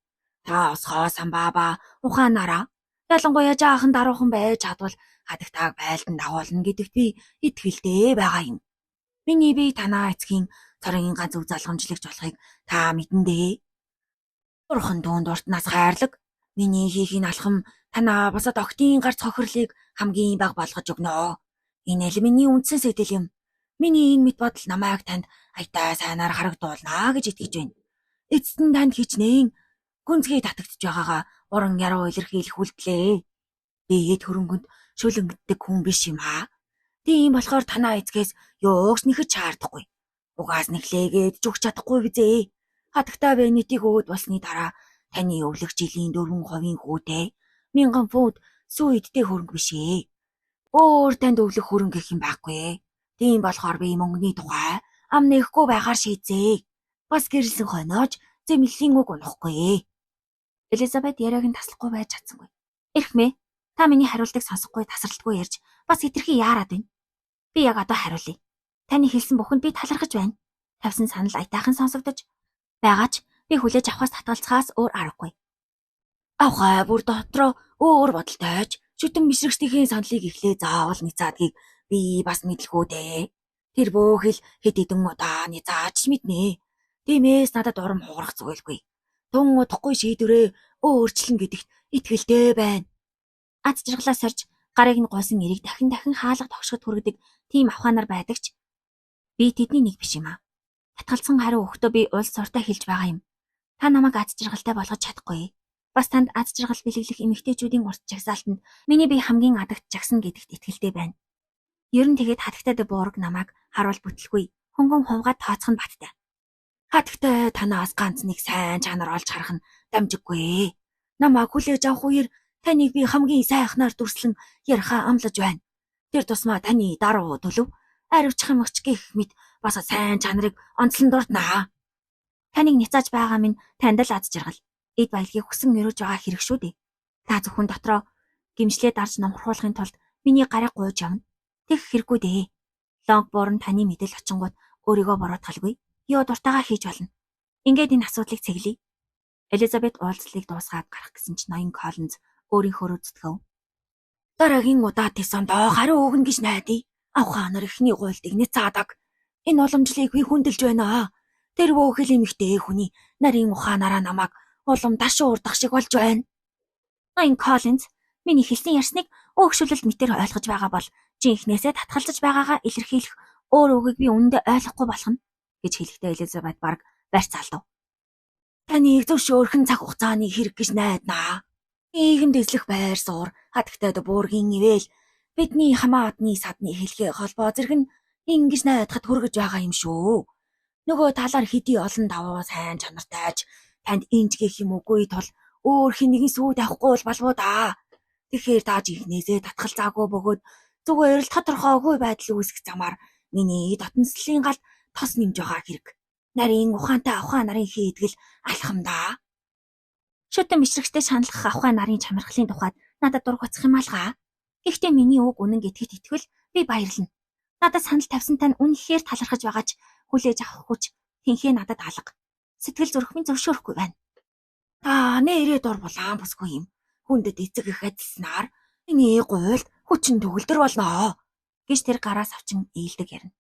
Та осхоо самбаба ухаанаараа ялангуяа жаахан даруухан байж чадвал хатагтааг байлдан дагуулна гэдэгт би итгэлтэй байгаа юм. Миний бие танаа эцгийн цорын ганц өв залгамжлагч болохыг та мэдэн дээ. Бурхан түүнд уртнаас хайрлаг. Миний хийхийг алхам танаа бусад октийн гарц хохирлыг хамгийн бага болгож өгнө. Энэ л миний үндсэн сэтэл юм. Миний энэ мэт бодол намайг танд аятай сайнаар харагдуулнаа гэж итгэж байна. Эцэст нь танд хичнээн гүнзгий татагдж байгаагаа уран яруу илэрхийлэх үлдлээ. Би эд хөрөнгөнд шүлэнгддэг хүн биш юм аа. Тийм болохоор танаа эцгээс юугч нэхэж шаардахгүй. Угаас нэхлээгээд зүгч чадахгүй бизээ. Хатагта Беннетийг өөд болсны дараа таны өвлөх жилийн 4% хүүтэй 1000 фунт сүйдтэй хөрөнгө биш ээ. Өөр танд өвлөх хөрөнгө гэх юм байхгүй. Тийм болохоор би мөнгөний тухай ам нэхгүй байхаар шийдзээ. Бас гэрэлсэн хойноож зэмлэлийн үг унахгүй. Элизабет яриаг нь таслахгүй байж чадсангүй. "Эрхмээ, та миний хариултыг сонсохгүй тасралтгүй ярьж бас хитрхи яарад байна. Би яг одоо хариулъя. Таны хэлсэн бүхэнд би талархаж байна." Тавьсан санал аятайхан сонсогдож байгаач Би хүлээж авахаас татгалцахаас өөр аргагүй. Авхаа бүр дотроо өөр бодолтойч шүтэн бишрэгчдийн саналыг эхлээ заавал ницаадгийг би бас мэдлгүй дээ. Тэр бөөхөл хэд хэдэн удаа ницаач мэднэ. Тиймээс надад урам хугарах зүйлгүй. Тун удахгүй шийдвэрээ өөрчлөн гэдэгт итгэлтэй байна. Аз жаргалаа сорж гарыг нь гойсон эрийг дахин хаалга тогшоход хүргэдэг тийм авхаанаар байдаг ч би тэдний нэг биш юм аа. Татгалцсан хариу өгтөө би улс суртаа хэлж байгаа юм. Та намайг аз жаргалтай болгож чадахгүй. Бас танд аз жаргал бэлэглэх эмэгтэйчүүдийн урт жагсаалтанд миний бие хамгийн адагт жагсан гэдэгт итгэлтэй байна. Ер нь тэгээд хатагтай буураг намайг харуул бүтэлгүй. Хөнгөн хувгаад тооцох нь баттай. Хатагтай танаас ганц нэг сайн чанар олж харах нь дамжиггүй. Намайг хүлээж авах үеэр таныг би хамгийн сайхнаар дүрслэн ярихаа амлаж байна. Тэр тусмаа таны даруу төлөв аривчих юм оч гэх мэт бас сайн чанарыг онцлон дурднаа. Таныг ницааж байгаа минь танд л аз жаргал. Эд баялагийг хүсэн мөрөж байгаа хэрэг шүү дээ. Та зөвхөн дотроо гимшлээ дарж номхруулахын тулд миний гарыг гуйж явна. Тэг хэрэггүй дээ. Лонгборн таны мэдэл очингууд өөрийгөө буруутгалгүй. Юу дуртайгаа хийж болно. Ингээд энэ асуудлыг цэглэе. Элизабет уулзлыг дуусгаад гарах гэсэн чинь ноён Коллинз өөрийнхөө үзтгэв. Дараагийн удаа Тисондоо хариу өгнө гэж найдаа. Авхаа нар ихний гуйлдыг ницаадаг. Энэ уламжлалыг би хүндэлж байна. Тэр бөөхөл эмэгтэй хүний нарийн ухаанаараа намайг улам дашуу урдах шиг болж байна. Ноён Коллинз миний хэлсэн ярьсныг өөгшүүлэлт мэтэр ойлгож байгаа бол жинхнээсээ татгалзаж байгаагаа илэрхийлэх өөр үгийг би үнэндээ ойлгохгүй болох нь гэж хэлэхдээ Элизабет бараг барьц алдав. Таныг зөвшөөрхөн цаг хугацааны хэрэг гэж найднаа. Нийгэмд эзлэх байр суур, хатагтайд буургийн ивэл бидний хамаатны садны хэлхээ холбоо зэрэг нь ингэж найдахад хүргэж байгаа юм шүү. Нөгөө талаар хэдий олон давуу сайн чанартайч танд инж гэх юм үгүй тул өөр хэн нэгэн сүйд авахгүй бол болов уу да. Тэгэхээр та жинхнээсээ татгалзаагүй бөгөөд зүгээр л тодорхойгүй байдал үүсгэх замаар миний дотносдлын гал тос нэмж байгаа хэрэг. Нарийн ухаантай авхаа нарын хийдгэл алхам да. Шүтэн бишрэгчтэй шаналгах авхаа нарын чамирхлын тухайд надад дургуцах юм алгаа. Гэхдээ миний үг үнэн гэдэгт итгэвэл би баярлна. Надад санал тавьсан тань үнэхээр талархаж байгаач хүлээж авах хүч тэнхээ надад алга. Сэтгэл зүрхмийн зөвшөөрөхгүй байна. Та нэрээ дур булаан бүсгүй юм. Хүндэд эцэг их адилснаар миний гуйлд хүчин төгөлдөр болноо гэж тэр гараас авчин ээлдэг ярина.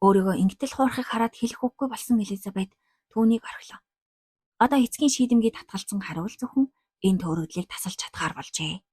Өөрийгөө ингэтэл хуурахыг хараад хэлэх үггүй болсон Элизабет түүнийг орхилоо. Одоо эцгийн шийдэмгий татгалзсан хариул зөвхөн энэ төөрөгдлийг тасалж чадхаар болжээ.